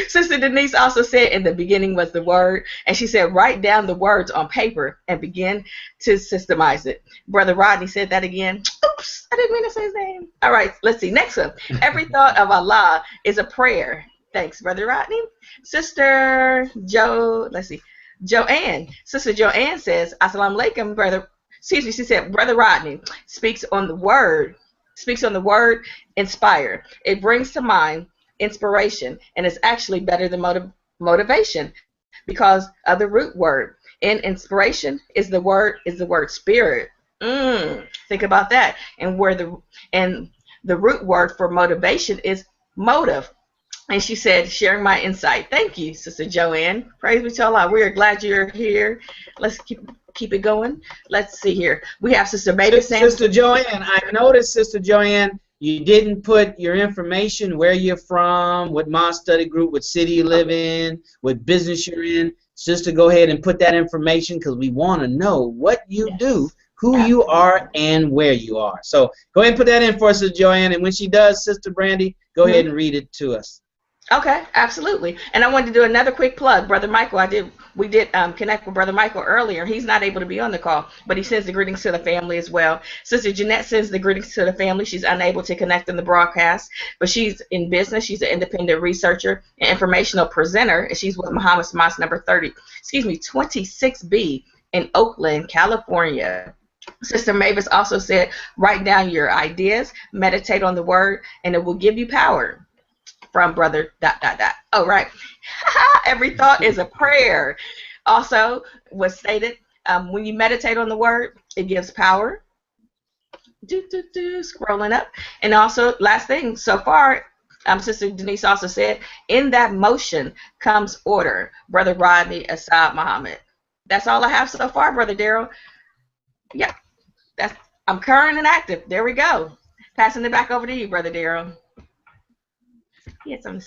Sister Denise also said in the beginning was the word, and she said write down the words on paper and begin to systemize it. Brother Rodney said that again. Oops, I didn't mean to say his name. All right, let's see. Next one. Every thought of Allah is a prayer. Thanks, Brother Rodney. Sister Joanne. Sister Joanne says, Assalamu alaikum, brother. Excuse me, she said, Brother Rodney speaks on the word, inspire. It brings to mind inspiration, and it's actually better than motivation because of the root word. And inspiration is the word spirit. Think about that. And the root word for motivation is motive. And she said, sharing my insight. Thank you, Sister Joanne. Praise be to Allah. We are glad you're here. Let's keep it going. Let's see here. We have Sister Mavis saying, Sister Joanne, I noticed, Sister Joanne, you didn't put your information, where you're from, what mosque study group, what city you live in, what business you're in. Sister, go ahead and put that information because we want to know what you do, who you are, and where you are. So go ahead and put that in for us, Sister Joanne, and when she does, Sister Brandy, go ahead and read it to us. Okay, absolutely. And I wanted to do another quick plug. Brother Michael, we did connect with Brother Michael earlier. He's not able to be on the call, but he sends the greetings to the family as well. Sister Jeanette sends the greetings to the family. She's unable to connect in the broadcast, but she's in business. She's an independent researcher and informational presenter, and she's with Muhammad's Mosque number 26B in Oakland, California. Sister Mavis also said, write down your ideas, meditate on the word, and it will give you power. From Brother ... Oh, right. Every thought is a prayer. Also was stated, when you meditate on the word, it gives power. Scrolling up. And also, last thing, so far, Sister Denise also said, in that motion comes order. Brother Rodney Assad Muhammad. That's all I have so far, Brother Daryl. Yeah, I'm current and active. There we go. Passing it back over to you, Brother Daryl.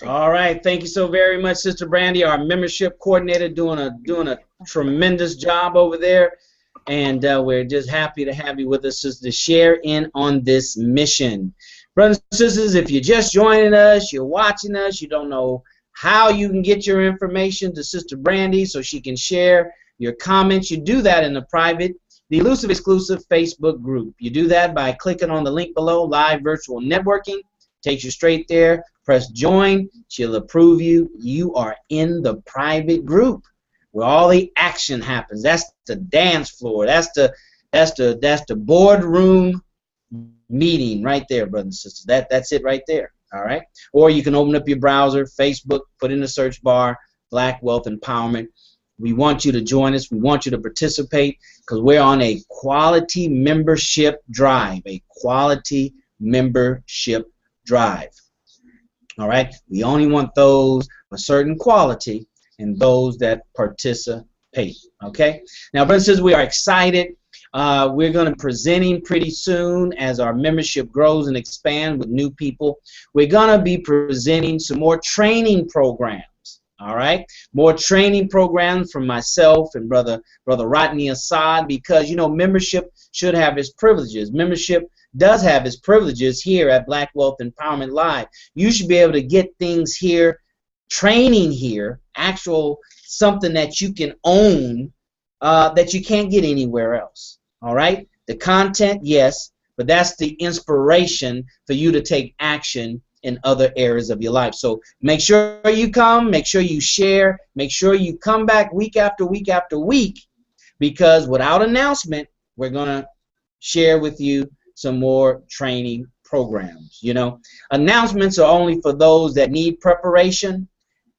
All right, thank you so very much, Sister Brandy, our membership coordinator, doing a tremendous job over there, and we're just happy to have you with us to share in on this mission. Brothers and sisters, if you're just joining us, you're watching us, you don't know how you can get your information to Sister Brandy so she can share your comments, you do that in the private, the Elusive Exclusive Facebook group. You do that by clicking on the link below, Live Virtual Networking. Takes you straight there. Press join. She'll approve you. You are in the private group where all the action happens. That's the dance floor. That's the boardroom meeting right there, brothers and sisters. That's it right there. All right. Or you can open up your browser, Facebook, put in the search bar, Black Wealth Empowerment. We want you to join us. We want you to participate because we're on a quality membership drive. A quality membership drive. All right, we only want those of a certain quality and those that participate. Okay, now, brothers and sisters, we are excited. We're going to be presenting pretty soon as our membership grows and expands with new people. We're going to be presenting some more training programs. All right, more training programs from myself and Brother Rodney Assad, because membership should have its privileges. Membership does have its privileges here at Black Wealth Empowerment Live. You should be able to get things here, training here, actual something that you can own that you can't get anywhere else. All right? The content, yes, but that's the inspiration for you to take action in other areas of your life. So make sure you come, make sure you share, make sure you come back week after week after week, because without announcement, we're going to share with you some more training programs. Announcements are only for those that need preparation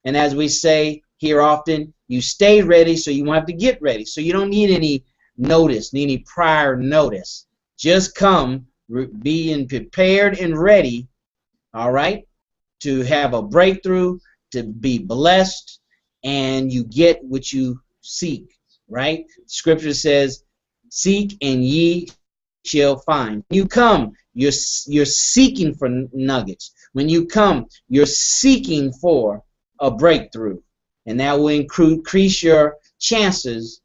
And as we say here often, you stay ready so you won't have to get ready. So you don't need any notice, need any prior notice. Just come being prepared and ready, all right, to have a breakthrough, to be blessed, and you get what you seek, right? Scripture says, seek and ye shall find. When you come, you're seeking for nuggets. When you come, you're seeking for a breakthrough, and that will increase your chances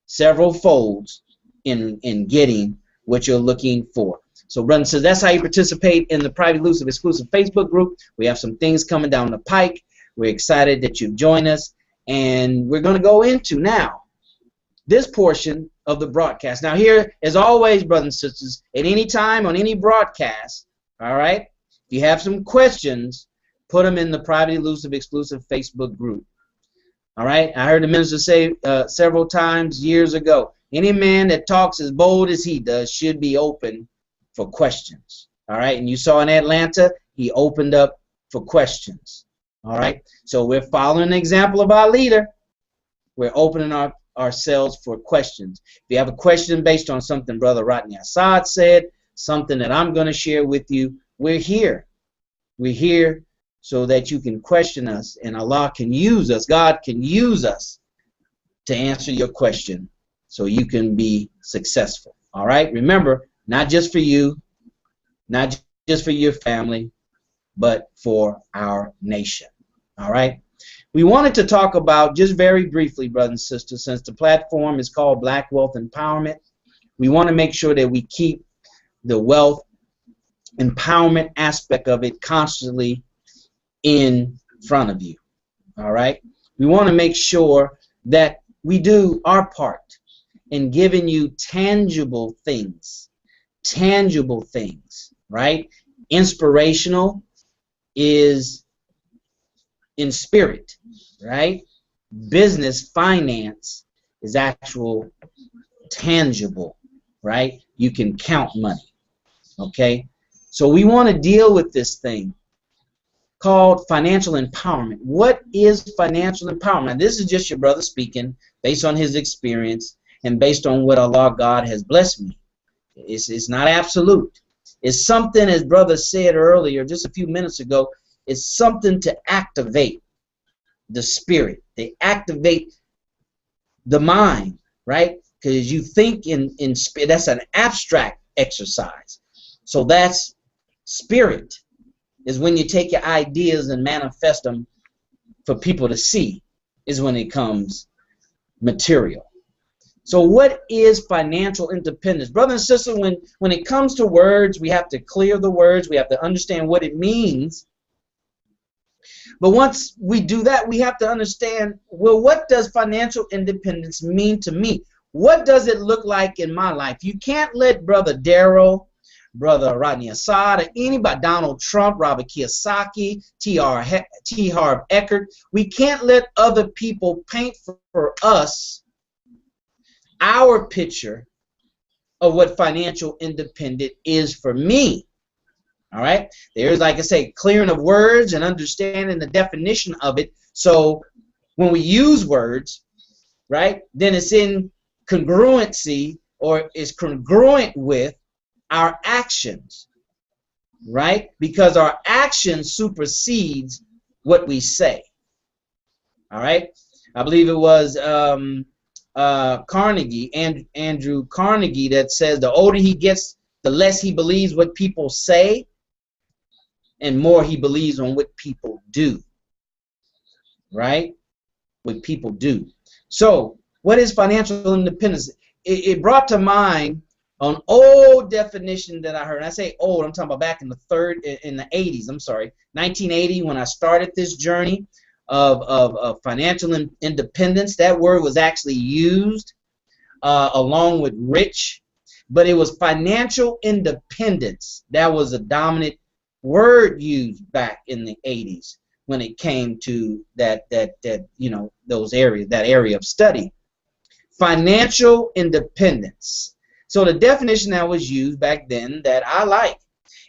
several folds in getting what you're looking for. So, brothers, so that's how you participate in the Private Elusive exclusive Facebook group. We have some things coming down the pike. We're excited that you've joined us, and we're going to go into now this portion of the broadcast. Now, here, as always, brothers and sisters, at any time on any broadcast, all right, if you have some questions, put them in the Private Elusive exclusive Facebook group. All right, I heard the minister say several times years ago, any man that talks as bold as he does should be open for questions. All right, and you saw in Atlanta, he opened up for questions. All right, so we're following the example of our leader. We're opening ourselves for questions. If you have a question based on something Brother Rodney Assad said, something that I'm going to share with you, we're here. We're here so that you can question us, and Allah can use us, God can use us to answer your question so you can be successful. All right, remember, not just for you, not just for your family, but for our nation. All right, we wanted to talk about, just very briefly, brothers and sisters, since the platform is called Black Wealth Empowerment, we want to make sure that we keep the wealth empowerment aspect of it constantly in front of you. All right, we want to make sure that we do our part in giving you tangible things, right? Inspirational is in spirit, right? Business, finance is actual tangible, right? You can count money, okay? So we want to deal with this thing called financial empowerment. What is financial empowerment? Now, this is just your brother speaking based on his experience and based on what Allah God has blessed me. It's not absolute. It's something, as brother said earlier, just a few minutes ago, it's something to activate the spirit. They activate the mind, right? Because you think in spirit, that's an abstract exercise. So that's spirit, is when you take your ideas and manifest them for people to see, is when it comes material. So what is financial independence? Brother and sister, when it comes to words, we have to clear the words. We have to understand what it means. But once we do that, we have to understand, well, what does financial independence mean to me? What does it look like in my life? You can't let Brother Darrell, Brother Rodney Assad, or anybody, Donald Trump, Robert Kiyosaki, T. Harv Eker, we can't let other people paint for us our picture of what financial independence is for me. All right? There's, like I say, clearing of words and understanding the definition of it. So when we use words, right, then it's in congruency, or is congruent with our actions, right? Because our action supersedes what we say. All right? I believe it was Carnegie, Andrew Carnegie, that says the older he gets, the less he believes what people say and more he believes on what people do. Right? What people do. So, what is financial independence? It brought to mind an old definition that I heard. And I say old, I'm talking about back in the 80s, I'm sorry, 1980, when I started this journey of financial independence. That word was actually used along with rich, but it was financial independence. That was a dominant word used back in the 80s when it came to that you know, those areas, that area of study. Financial independence. So the definition that was used back then that I like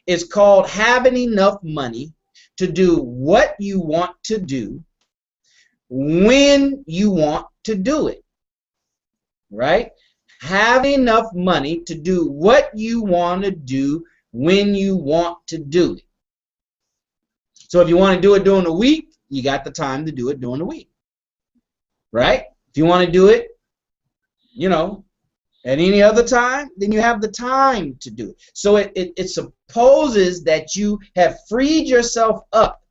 is called having enough money to do what you want to do when you want to do it, right? Have enough money to do what you want to do when you want to do it. So if you want to do it during the week, you got the time to do it during the week, right? If you want to do it, you know, at any other time, then you have the time to do it. So it supposes that you have freed yourself up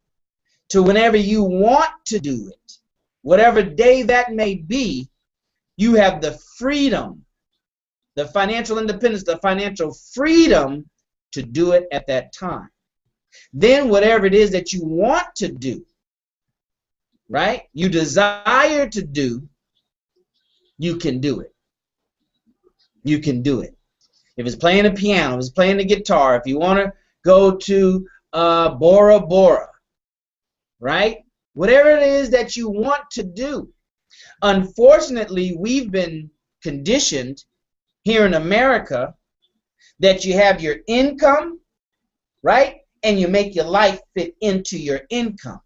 to whenever you want to do it, whatever day that may be, you have the freedom, the financial independence, the financial freedom to do it at that time. Then whatever it is that you want to do, right, you desire to do, you can do it. You can do it. If it's playing the piano, if it's playing the guitar, if you want to go to Bora Bora, right? Whatever it is that you want to do. Unfortunately, we've been conditioned here in America that you have your income, right? And you make your life fit into your income.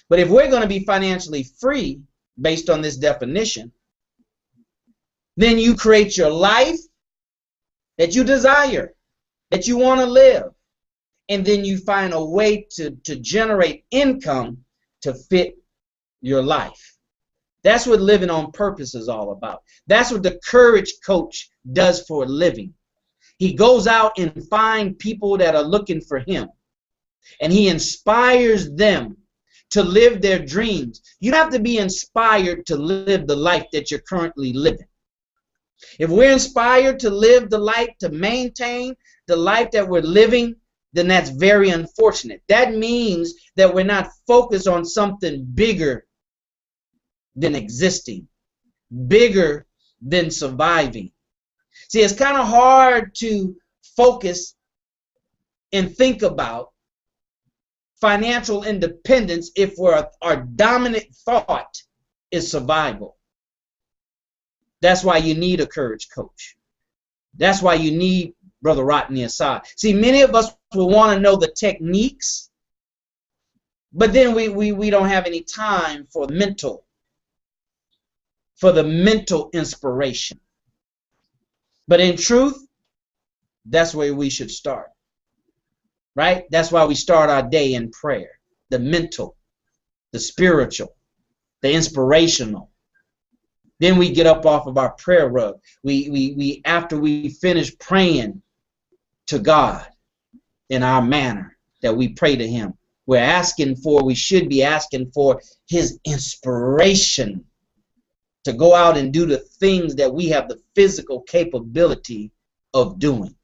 But if we're going to be financially free based on this definition, then you create your life that you desire, that you want to live. And then you find a way to generate income to fit your life. That's what living on purpose is all about. That's what the courage coach does for a living. He goes out and finds people that are looking for him. And he inspires them to live their dreams. You have to be inspired to live the life that you're currently living. If we're inspired to live the life, to maintain the life that we're living, then that's very unfortunate. That means that we're not focused on something bigger than existing, bigger than surviving. See, it's kind of hard to focus and think about financial independence if our dominant thought is survival. That's why you need a courage coach. That's why you need Brother Rodney Assad. See, many of us will want to know the techniques, but then we don't have any time for the mental inspiration. But in truth, that's where we should start, right? That's why we start our day in prayer. The mental, the spiritual, the inspirational. Then we get up off of our prayer rug. We after we finish praying to God in our manner that we pray to him, we should be asking for his inspiration to go out and do the things that we have the physical capability of doing.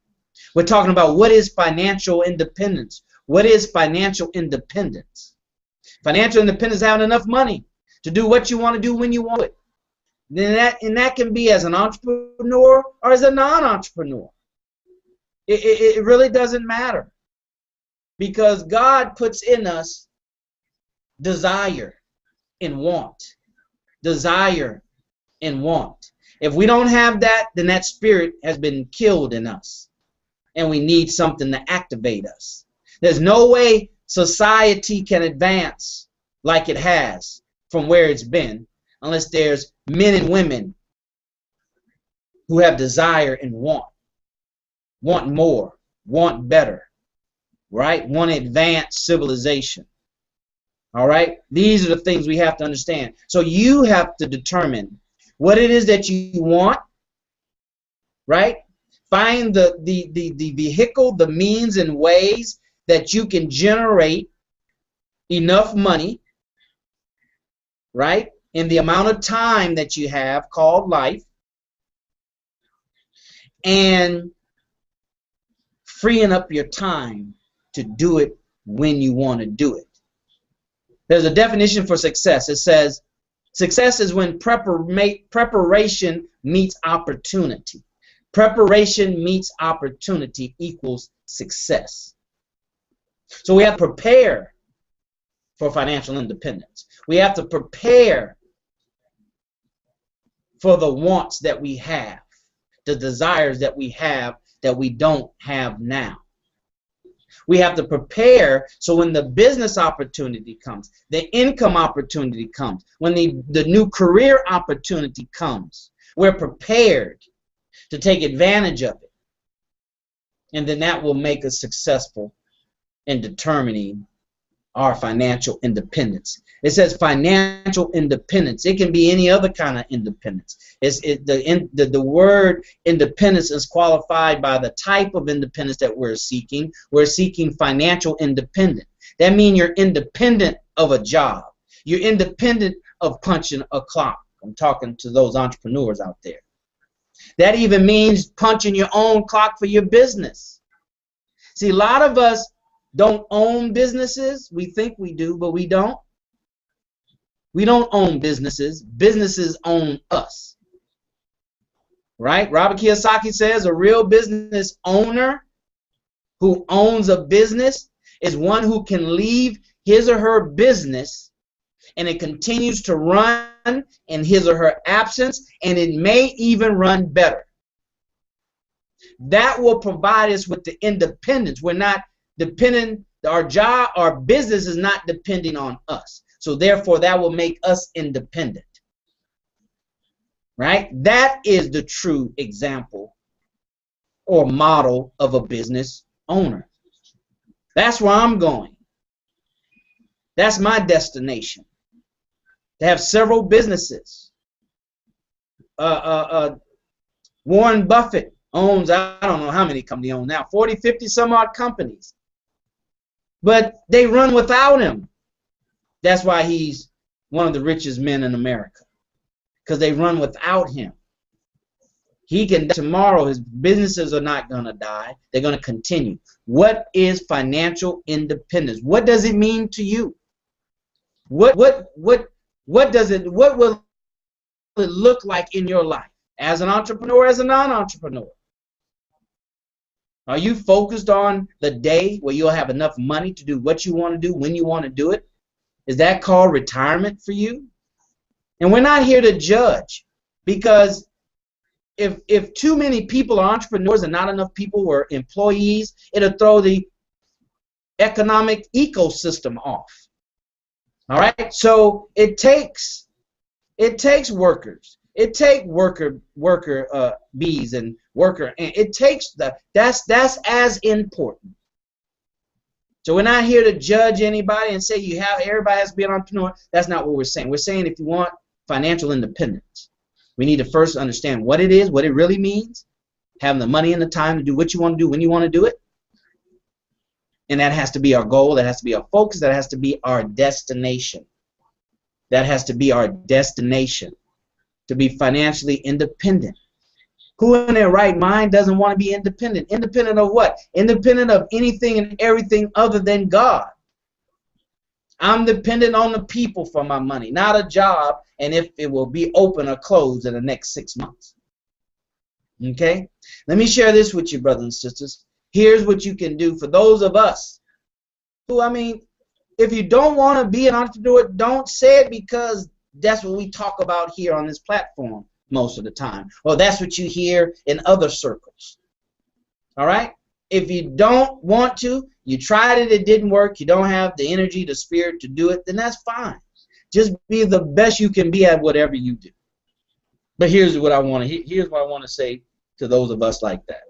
We're talking about what is financial independence. What is financial independence? Financial independence is having enough money to do what you want to do when you want it. And that can be as an entrepreneur or as a non-entrepreneur. It really doesn't matter, because God puts in us desire and want. Desire and want. If we don't have that, then that spirit has been killed in us, and we need something to activate us. There's no way society can advance like it has from where it's been unless there's men and women who have desire and want more, want better, right? Want advanced civilization. All right? These are the things we have to understand. So you have to determine what it is that you want, right? Find the vehicle, the means and ways that you can generate enough money, right? In the amount of time that you have called life, and freeing up your time to do it when you want to do it. There's a definition for success. It says, success is when preparation meets opportunity. Preparation meets opportunity equals success. So we have to prepare for financial independence. We have to prepare for the wants that we have, the desires that we have that we don't have now. We have to prepare so when the business opportunity comes, the income opportunity comes, when the new career opportunity comes, we're prepared to take advantage of it. And then that will make us successful in determining our financial independence. It says financial independence. It can be any other kind of independence. The word independence is qualified by the type of independence that we're seeking. We're seeking financial independence. That means you're independent of a job. You're independent of punching a clock. I'm talking to those entrepreneurs out there. That even means punching your own clock for your business. See, a lot of us don't own businesses. We think we do, but we don't. We don't own businesses. Businesses own us. Right? Robert Kiyosaki says a real business owner who owns a business is one who can leave his or her business and it continues to run in his or her absence, and it may even run better. That will provide us with the independence. We're not dependent, our job, our business is not depending on us. So therefore, that will make us independent. Right? That is the true example or model of a business owner. That's where I'm going. That's my destination. To have several businesses. Warren Buffett owns, I don't know how many companies he owns now, 40, 50 some odd companies. But they run without him. That's why he's one of the richest men in America. Because they run without him. He can, tomorrow, his businesses are not going to die. They're going to continue. What is financial independence? What does it mean to you? What will it look like in your life? As an entrepreneur, as a non-entrepreneur? Are you focused on the day where you'll have enough money to do what you want to do, when you want to do it? Is that called retirement for you? And we're not here to judge, because if too many people are entrepreneurs and not enough people were employees, it'll throw the economic ecosystem off. All right? So it takes workers. It takes worker bees and worker, and it takes that's as important. So we're not here to judge anybody and say everybody has to be an entrepreneur. That's not what we're saying. We're saying if you want financial independence, we need to first understand what it is, what it really means, having the money and the time to do what you want to do when you want to do it. And that has to be our goal. That has to be our focus. That has to be our destination. That has to be our destination, to be financially independent. Who in their right mind doesn't want to be independent? Independent of what? Independent of anything and everything other than God. I'm dependent on the people for my money, not a job, and if it will be open or closed in the next 6 months. Okay? Let me share this with you, brothers and sisters. Here's what you can do for those of us who, if you don't want to be an entrepreneur, don't say it, because that's what we talk about here on this platform most of the time. Well, that's what you hear in other circles. All right? If you don't want to, you tried it, it didn't work, you don't have the energy, the spirit to do it, then that's fine. Just be the best you can be at whatever you do. But here's what I want to say to those of us like that.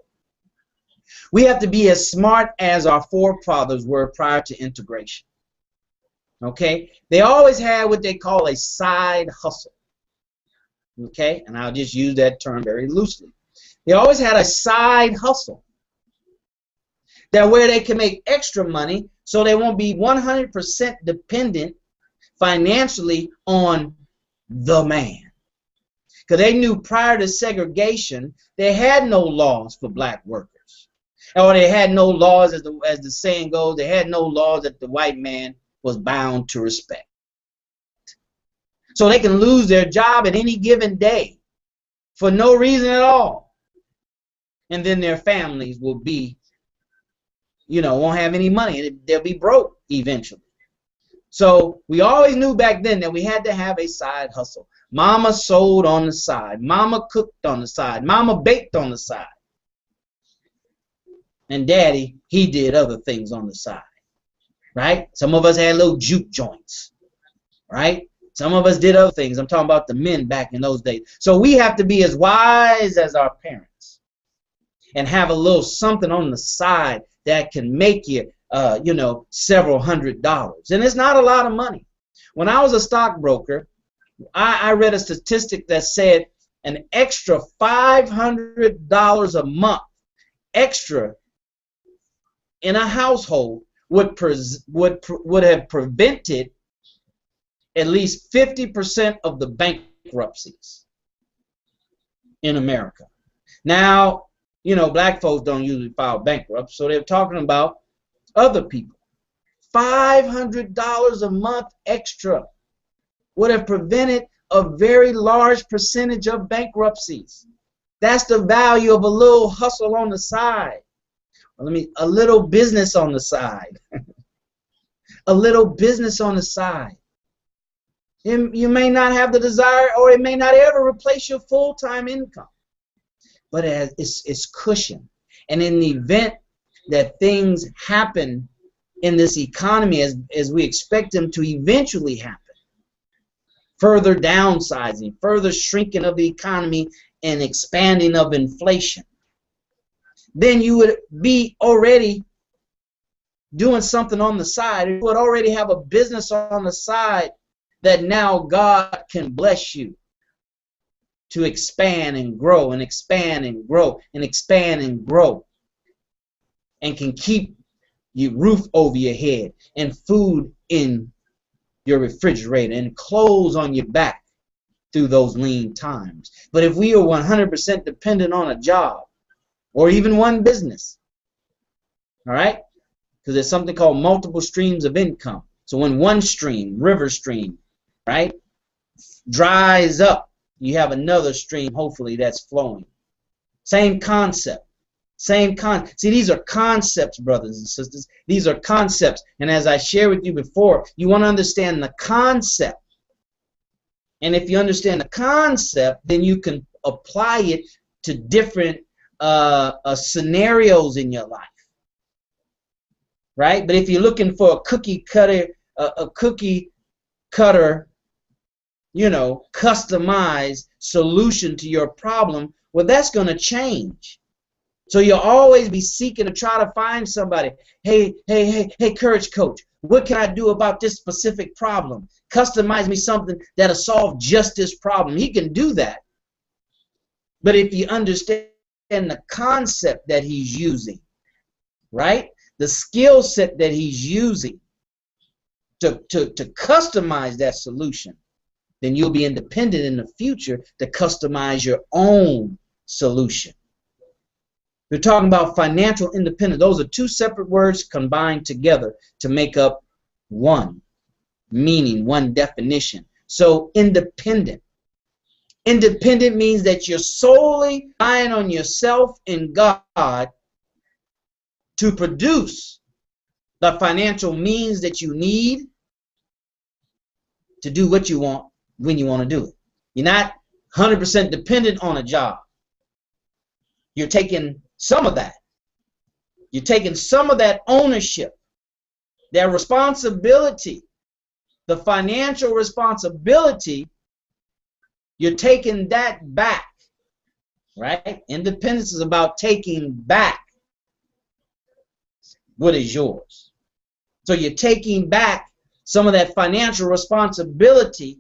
We have to be as smart as our forefathers were prior to integration. Okay? They always had what they call a side hustle. Okay? And I'll just use that term very loosely. They always had a side hustle. That where they can make extra money so they won't be 100% dependent financially on the man. Because they knew prior to segregation, they had no laws for black workers. Or they had no laws, as the saying goes, they had no laws that the white man was bound to respect. So they can lose their job at any given day for no reason at all. And then their families will be, won't have any money. They'll be broke eventually. So we always knew back then that we had to have a side hustle. Mama sold on the side. Mama cooked on the side. Mama baked on the side. And daddy, he did other things on the side, right? Some of us had little juke joints, right? Some of us did other things. I'm talking about the men back in those days. So we have to be as wise as our parents and have a little something on the side that can make you, you know, several $100s. And it's not a lot of money. When I was a stockbroker, I read a statistic that said an extra $500 a month extra in a household would have prevented at least 50% of the bankruptcies in America. Now, you know, black folks don't usually file bankrupt, so they're talking about other people. $500 a month extra would have prevented a very large percentage of bankruptcies. That's the value of a little hustle on the side. A little business on the side. A little business on the side. You may not have the desire, or it may not ever replace your full-time income, but it's cushion. And in the event that things happen in this economy as we expect them to eventually happen, further downsizing, further shrinking of the economy, and expanding of inflation, then you would be already doing something on the side. You would already have a business on the side that now God can bless you to expand and grow and expand and grow and expand and grow, and can keep your roof over your head and food in your refrigerator and clothes on your back through those lean times. But if we are 100% dependent on a job or even one business, all right, because there's something called multiple streams of income. So when one stream, river stream, right, dries up, you have another stream, hopefully, that's flowing. Same concept. See, these are concepts, brothers and sisters. These are concepts. And as I shared with you before, you want to understand the concept. And if you understand the concept, then you can apply it to different scenarios in your life. Right? But if you're looking for a cookie cutter, you know, customized solution to your problem, well, that's going to change. So you'll always be seeking to try to find somebody. Hey, courage coach, what can I do about this specific problem? Customize me something that'll solve just this problem. He can do that. But if you understand the concept that he's using, right? The skill set that he's using to customize that solution, then you'll be independent in the future to customize your own solution. We're talking about financial independence. Those are two separate words combined together to make up one meaning, one definition. So independent. Independent means that you're solely relying on yourself and God to produce the financial means that you need to do what you want when you want to do it. You're not 100% dependent on a job. You're taking some of that. You're taking some of that ownership, that responsibility, the financial responsibility. You're taking that back, right? Independence is about taking back what is yours. So you're taking back some of that financial responsibility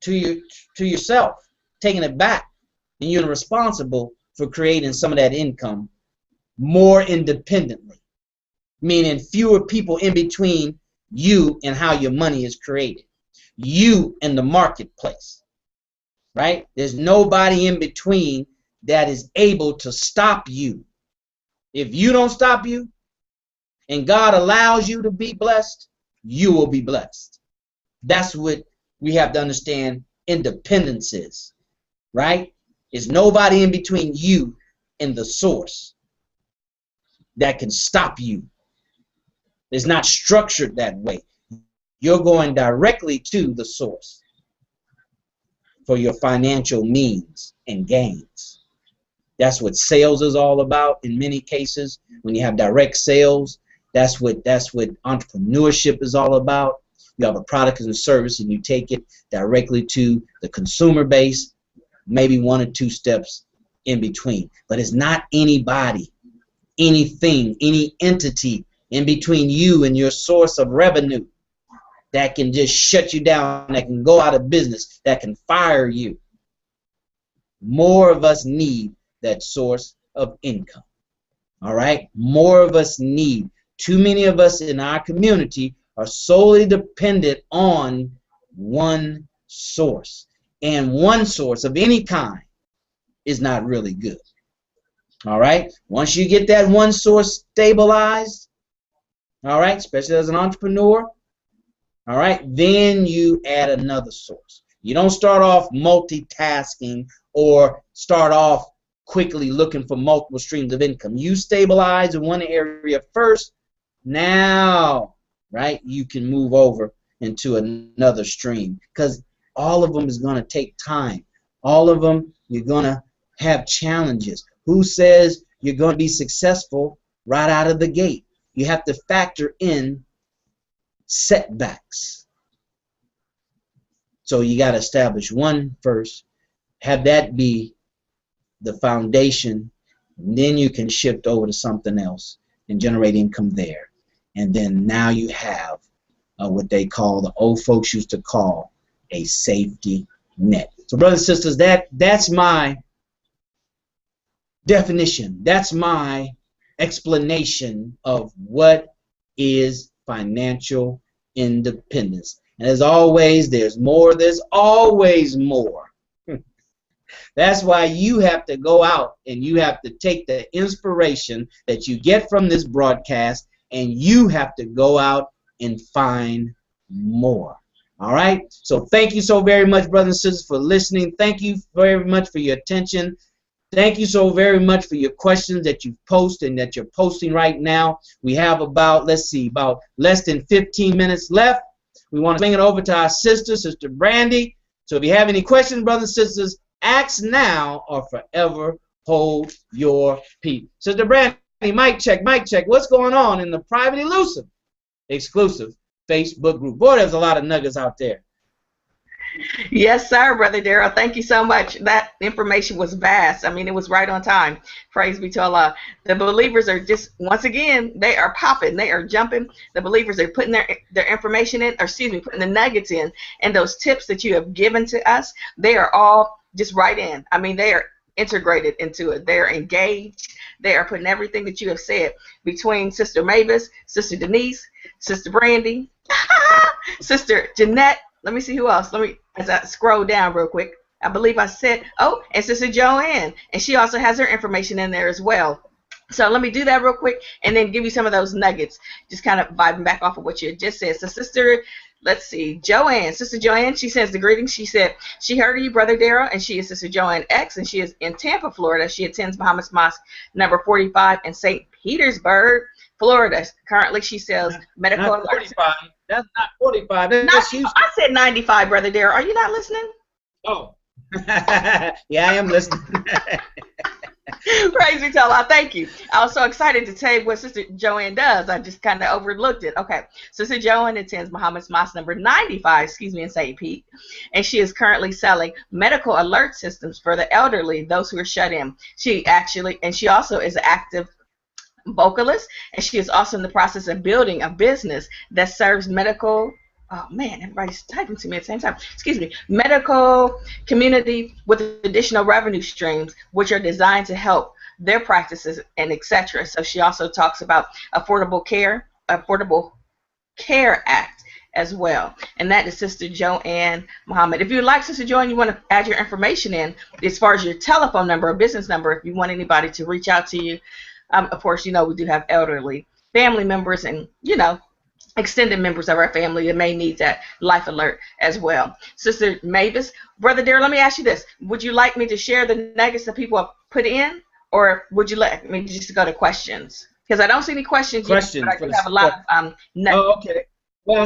to yourself, taking it back, and you're responsible for creating some of that income more independently, meaning fewer people in between you and how your money is created, you and the marketplace, right? There's nobody in between that is able to stop you. If you don't stop you and God allows you to be blessed, you will be blessed. That's what we have to understand independence is, right? There's nobody in between you and the source that can stop you. It's not structured that way. You're going directly to the source for your financial means and gains. That's what sales is all about in many cases. When you have direct sales, that's what entrepreneurship is all about. You have a product and a service and you take it directly to the consumer base, maybe 1 or 2 steps in between. But it's not anybody, anything, any entity in between you and your source of revenue that can just shut you down, that can go out of business, that can fire you. More of us need that source of income. All right? More of us need. Too many of us in our community are solely dependent on one source. And one source of any kind is not really good. All right? Once you get that one source stabilized, all right, especially as an entrepreneur, all right, then you add another source. You don't start off multitasking or start off quickly looking for multiple streams of income. You stabilize in one area first. Now, right, you can move over into another stream, because all of them is going to take time. All of them, you're going to have challenges. Who says you're going to be successful right out of the gate? You have to factor in setbacks. So you got to establish one first, have that be the foundation, and then you can shift over to something else and generate income there. And then now you have what they call, the old folks used to call, a safety net. So brothers and sisters, that's my definition. That's my explanation of what is financial independence. And as always, there's more. There's always more. That's why you have to go out and you have to take the inspiration that you get from this broadcast, and you have to go out and find more. All right? So thank you so very much, brothers and sisters, for listening. Thank you very much for your attention. Thank you so very much for your questions that you post and that you're posting right now. We have about, let's see, about less than 15 minutes left. We want to bring it over to our sister, Sister Brandy. So if you have any questions, brothers and sisters, ask now or forever hold your peace. Sister Brandy, mic check, mic check. What's going on in the private elusive exclusive Facebook group? Boy, there's a lot of nuggets out there. Yes, sir, Brother Daryl. Thank you so much. That information was vast. I mean, it was right on time. Praise be to Allah. The believers are just, once again, they are popping. They are jumping. The believers are putting their information in, or excuse me, putting the nuggets in. And those tips that you have given to us, they are all just right in. I mean, they are integrated into it. They are engaged. They are putting everything that you have said between Sister Mavis, Sister Denise, Sister Brandy, Sister Jeanette. Let me see who else. As I scroll down real quick, I believe I said, oh, and Sister Joanne, and she also has her information in there as well. So let me do that real quick and then give you some of those nuggets, just kind of vibing back off of what you just said. So Sister, let's see, Joanne, Sister Joanne, she sends the greetings. She said she heard of you, Brother Daryl, and she is Sister Joanne X, and she is in Tampa, Florida. She attends Muhammad's Mosque number 45 in St. Petersburg, Florida. Currently, she sells medical not 45. That's not 45. That's Houston. I said 95, Brother Daryl. Are you not listening? Oh. Yeah, I am listening. Praise be to Allah. Thank you. I was so excited to tell you what Sister Joanne does. I just kind of overlooked it. Okay. Sister Joanne attends Muhammad's Mosque number 95, in St. Pete. And she is currently selling medical alert systems for the elderly, those who are shut in. She also is an active vocalist, and she is also in the process of building a business that serves medical, oh man, everybody's typing to me at the same time, medical community with additional revenue streams which are designed to help their practices and etc. So she also talks about Affordable Care Act as well, and that is Sister Joanne Muhammad. If you'd like, Sister Joanne, you want to add your information in as far as your telephone number or business number if you want anybody to reach out to you. Of course, we do have elderly family members and, extended members of our family that may need that life alert as well. Sister Mavis, Brother Daryl, let me ask you this. Would you like me to share the nuggets that people have put in, or would you like me just go to questions? Because I don't see any questions yet, but I do have a lot of nuggets. Oh, okay. Well,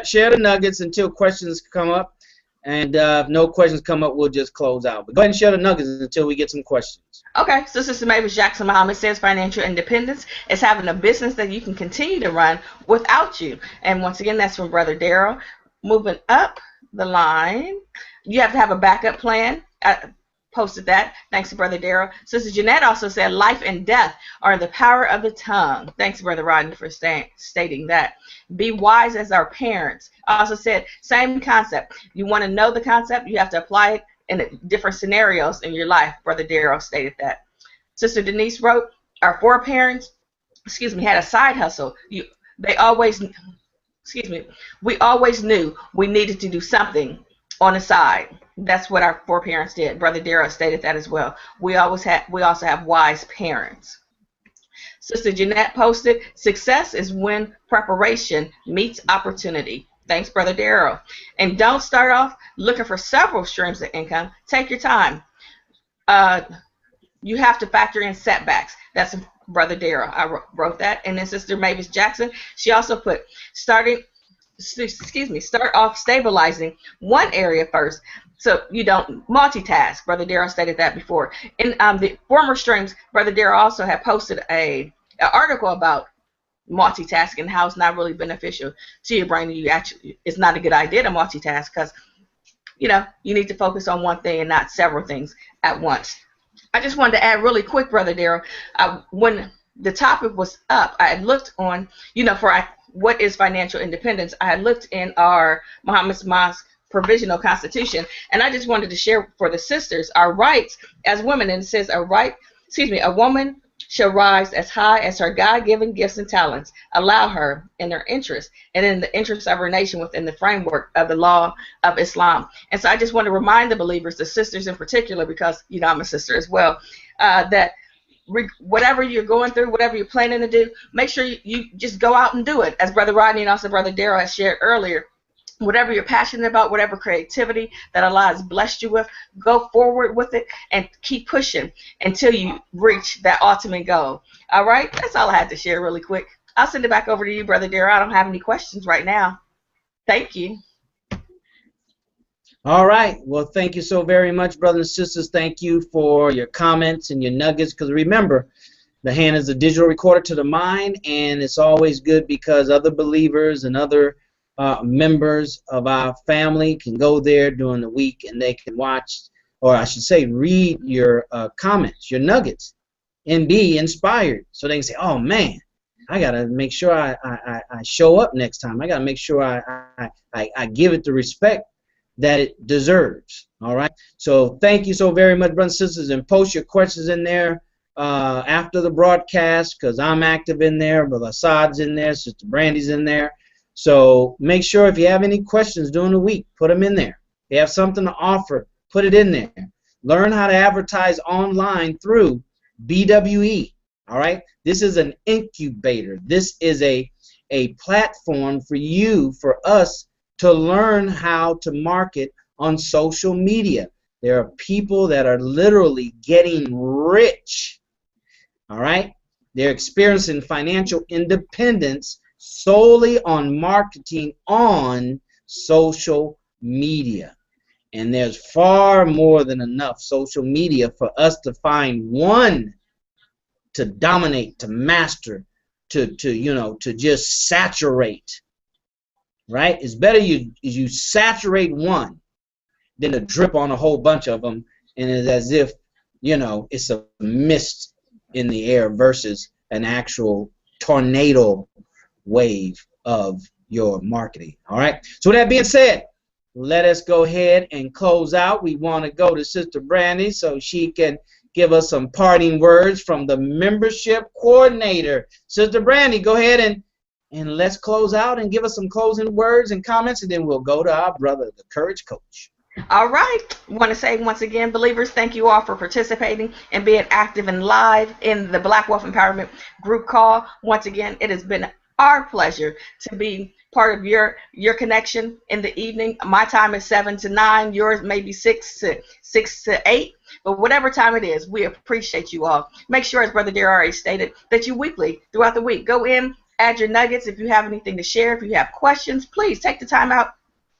share the nuggets until questions come up. And if no questions come up, we'll just close out. But go ahead and share the nuggets until we get some questions. Okay, so Sister Mavis Jackson Muhammad says financial independence is having a business that you can continue to run without you. And once again, that's from Brother Daryl. Moving up the line, you have to have a backup plan. I posted that. Thanks to Brother Daryl. Sister Jeanette also said life and death are in the power of the tongue. Thanks, Brother Rodney, for stating that. Be wise as our parents. I also said same concept. You want to know the concept, you have to apply it in different scenarios in your life. Brother Daryl stated that. Sister Denise wrote, our foreparents, had a side hustle. We always knew we needed to do something on the side. That's what our foreparents did. Brother Daryl stated that as well. We also have wise parents. Sister Jeanette posted, success is when preparation meets opportunity. Thanks, Brother Daryl. And don't start off looking for several streams of income. Take your time. You have to factor in setbacks. That's Brother Daryl. I wrote that. And then Sister Mavis Jackson, she also put, start off stabilizing one area first so you don't multitask. Brother Daryl stated that before. In the former streams, Brother Daryl also had posted an article about multitasking, how it's not really beneficial to your brain. It's not a good idea to multitask because you need to focus on one thing and not several things at once. I just wanted to add really quick, Brother Daryl, when the topic was up, I had looked on, what is financial independence. I had looked in our Muhammad's Mosque provisional constitution, and I just wanted to share for the sisters our rights as women. And it says a woman shall rise as high as her God-given gifts and talents allow her in her interest and in the interest of her nation within the framework of the law of Islam. And so I just want to remind the believers, the sisters in particular, because I'm a sister as well, that whatever you're going through, whatever you're planning to do, make sure you just go out and do it. As Brother Rodney and also Brother Daryl has shared earlier, whatever you're passionate about, whatever creativity that Allah has blessed you with, go forward with it and keep pushing until you reach that ultimate goal. All right? That's all I had to share really quick. I'll send it back over to you, Brother Daryl. I don't have any questions right now. Thank you. All right. Well, thank you so very much, brothers and sisters. Thank you for your comments and your nuggets, because remember, the hand is a digital recorder to the mind, and it's always good because other believers and other members of our family can go there during the week and they can watch, or I should say read your comments, your nuggets, and be inspired, so they can say, oh man, I gotta make sure I show up next time. I gotta make sure I give it the respect that it deserves. All right, so thank you so very much, brothers and sisters, and post your questions in there after the broadcast, because I'm active in there, Brother Assad's in there, Sister Brandy's in there. So make sure if you have any questions during the week, put them in there. If you have something to offer, put it in there. Learn how to advertise online through BWE. All right? This is an incubator. This is a platform for you, for us to learn how to market on social media. There are people that are literally getting rich. All right? They're experiencing financial independence solely on marketing on social media. And there's far more than enough social media for us to find one to dominate, to master, to just saturate. Right? It's better you saturate one than to drip on a whole bunch of them, and it's as if it's a mist in the air versus an actual tornado wave of your marketing. All right, so with that being said, let us go ahead and close out. We want to go to Sister Brandy so she can give us some parting words from the membership coordinator. Sister Brandy, go ahead and let's close out and give us some closing words and comments, and then we'll go to our brother, the Courage Coach. All right. I want to say once again, believers, thank you all for participating and being active and live in the Black Wealth Empowerment group call. Once again, it has been our pleasure to be part of your connection in the evening. My time is 7 to 9. Yours may be 6 to 8. But whatever time it is, we appreciate you all. Make sure, as Brother Daryl already stated, that you weekly, throughout the week, go in, add your nuggets. If you have anything to share, if you have questions, please take the time out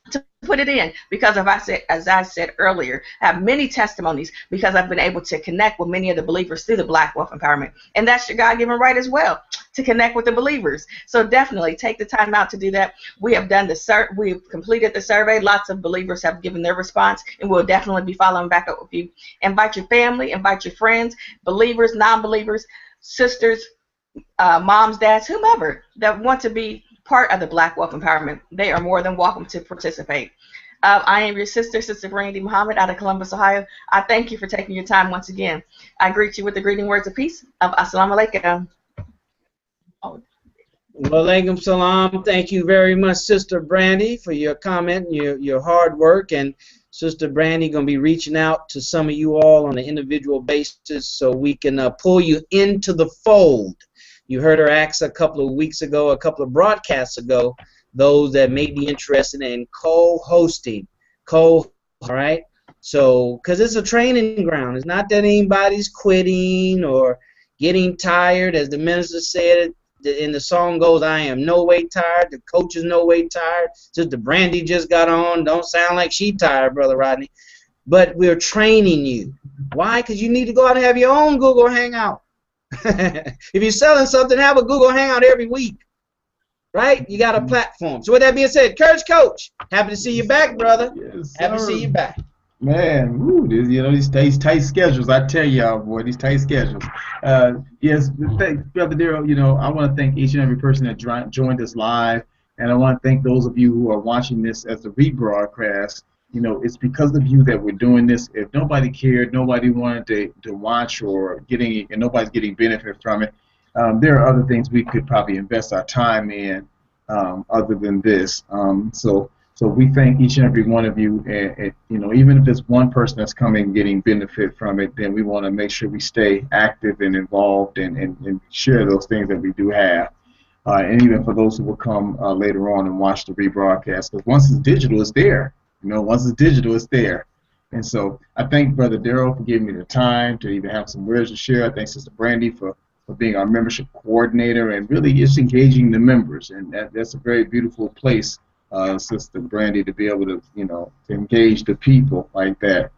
to put it in, because as I said earlier, I have many testimonies because I've been able to connect with many of the believers through the Black Wealth Empowerment. And that's your God-given right as well, to connect with the believers. So definitely take the time out to do that. We have done we've completed the survey. Lots of believers have given their response, and we'll definitely be following back up with you. Invite your family, invite your friends, believers, non-believers, sisters, moms, dads, whomever that want to be part of the Black Wealth Empowerment. They are more than welcome to participate. I am your sister, Sister Brandy Muhammad, out of Columbus, Ohio. I thank you for taking your time once again. I greet you with the greeting words of peace of Assalamu Alaikum. Walaikum salam. Thank you very much, Sister Brandy, for your comment and your hard work. And Sister Brandy going to be reaching out to some of you all on an individual basis so we can pull you into the fold. You heard her ask a couple of weeks ago, a couple of broadcasts ago, those that may be interested in co-hosting. All right? So, because it's a training ground. It's not that anybody's quitting or getting tired. As the minister said, and the song goes, I am no way tired. The coach is no way tired. Sister Brandy just got on. Don't sound like she tired, Brother Rodney. But we're training you. Why? Because you need to go out and have your own Google Hangout. If you're selling something, have a Google Hangout every week. Right? You got a platform. So with that being said, Courage Coach, happy to see you back, brother. Yes, happy to see you back. Man, woo, these tight schedules. I tell y'all, boy, these tight schedules. Yes, Brother Daryl, I want to thank each and every person that joined us live, and I want to thank those of you who are watching this as a rebroadcast. It's because of you that we're doing this. If nobody cared, nobody wanted to watch or and nobody's getting benefit from it, there are other things we could probably invest our time in other than this. So we thank each and every one of you, and even if it's one person that's coming getting benefit from it, then we want to make sure we stay active and involved and share those things that we do have. And even for those who will come later on and watch the rebroadcast, because once it's digital, it's there. Once it's digital, it's there. And so I thank Brother Daryl for giving me the time to even have some words to share. I thank Sister Brandy for being our membership coordinator and really just engaging the members. And that's a very beautiful place, Sister Brandy, to be able to, to engage the people like that.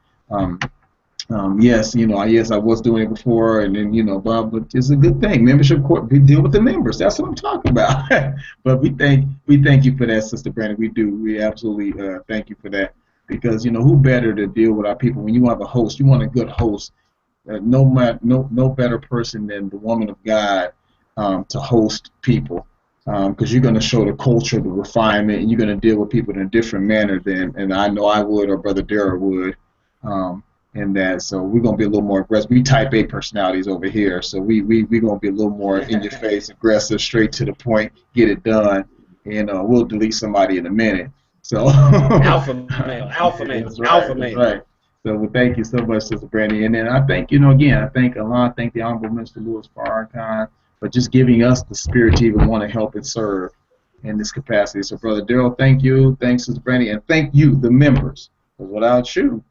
Yes, yes, I was doing it before, and then, but it's a good thing. Membership court, we deal with the members. That's what I'm talking about. But we thank you for that, Sister Brandon. We do. We absolutely thank you for that, because who better to deal with our people when you have a host? You want a good host. No better person than the woman of God to host people, because you're going to show the culture, the refinement, and you're going to deal with people in a different manner and I know I would, or Brother Daryl would. And that, so we're gonna be a little more aggressive. We type A personalities over here, so we gonna be a little more in your face, aggressive, straight to the point, get it done, and we'll delete somebody in a minute. So alpha male. Right. So well, thank you so much, Sister Brandy, and then I thank again. I thank Allah, I thank the Honorable Minister Louis Farrakhan for just giving us the spirit to even want to help and serve in this capacity. So Brother Daryl, thank you, thanks Sister Brandy, and thank you, the members, because without you,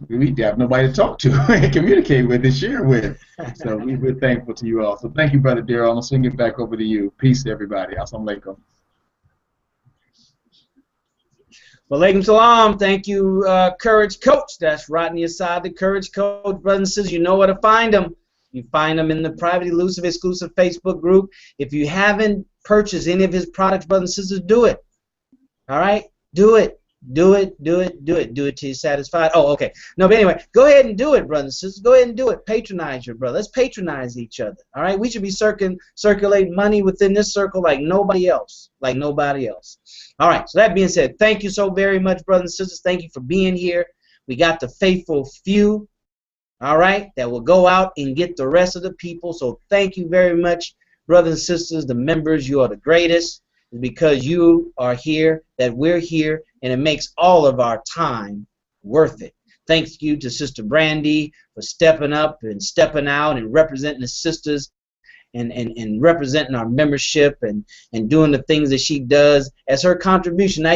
we have nobody to talk to and communicate with and share with. So we're thankful to you all. So thank you, Brother Daryl. I'm going to swing it back over to you. Peace to everybody. Assalamu alaikum. Walaikum salam. Thank you, Courage Coach. That's Rodney Assad, the Courage Coach. Brothers and sisters, you know where to find them. You find them in the private, elusive, exclusive Facebook group. If you haven't purchased any of his products, brothers and sisters, do it. All right? Do it. Do it till you're satisfied. Oh, okay. No, but anyway, go ahead and do it, brothers and sisters. Go ahead and do it. Patronize your brother. Let's patronize each other. All right? We should be circulating money within this circle like nobody else. All right. So that being said, thank you so very much, brothers and sisters. Thank you for being here. We got the faithful few, all right, that will go out and get the rest of the people. So thank you very much, brothers and sisters, the members. You are the greatest. It's because you are here that we're here, and it makes all of our time worth it. Thanks you to Sister Brandy for stepping up and stepping out and representing the sisters and representing our membership and doing the things that she does as her contribution. Now,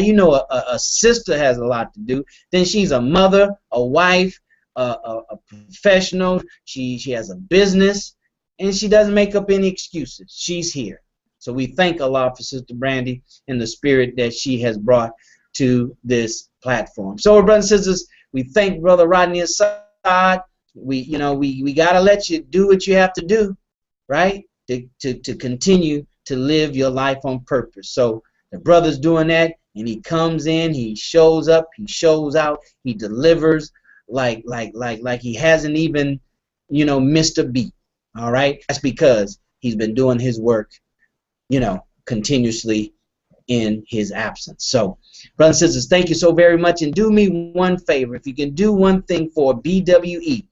a sister has a lot to do. Then she's a mother, a wife, a professional. She has a business, and she doesn't make up any excuses. She's here. So we thank Allah for Sister Brandy and the spirit that she has brought to this platform. So, brothers and sisters, we thank Brother Rodney Assad. We gotta let you do what you have to do, right? To continue to live your life on purpose. So the brother's doing that, and he comes in, he shows up, he shows out, he delivers like he hasn't even, missed a beat. All right, that's because he's been doing his work, continuously in his absence. So, brothers and sisters, thank you so very much, and do me one favor. If you can do one thing for BWE,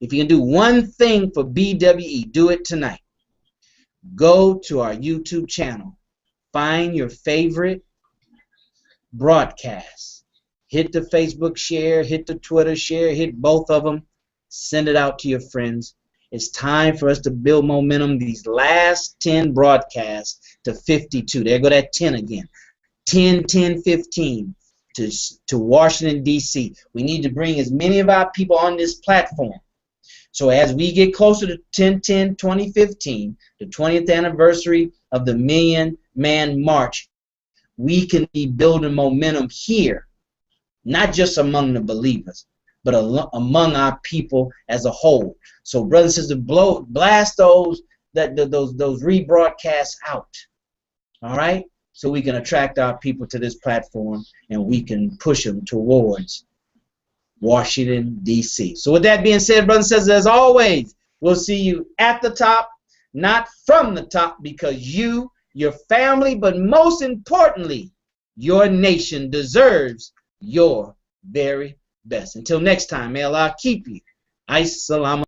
if you can do one thing for BWE, do it tonight. Go to our YouTube channel, find your favorite broadcast, hit the Facebook share, hit the Twitter share, hit both of them, send it out to your friends. It's time for us to build momentum. These last 10 broadcasts to 52. There go that 10 again. 10, 10, 15 to Washington, D.C. We need to bring as many of our people on this platform. So as we get closer to 10/10/2015, the 20th anniversary of the Million Man March, we can be building momentum here, not just among the believers, but among our people as a whole. So, brothers and sisters, blast those rebroadcasts out. All right, so we can attract our people to this platform, and we can push them towards Washington, D.C. So with that being said, brothers and sisters, as always, we'll see you at the top, not from the top, because you, your family, but most importantly, your nation deserves your very best. Until next time, may Allah keep you. Assalamu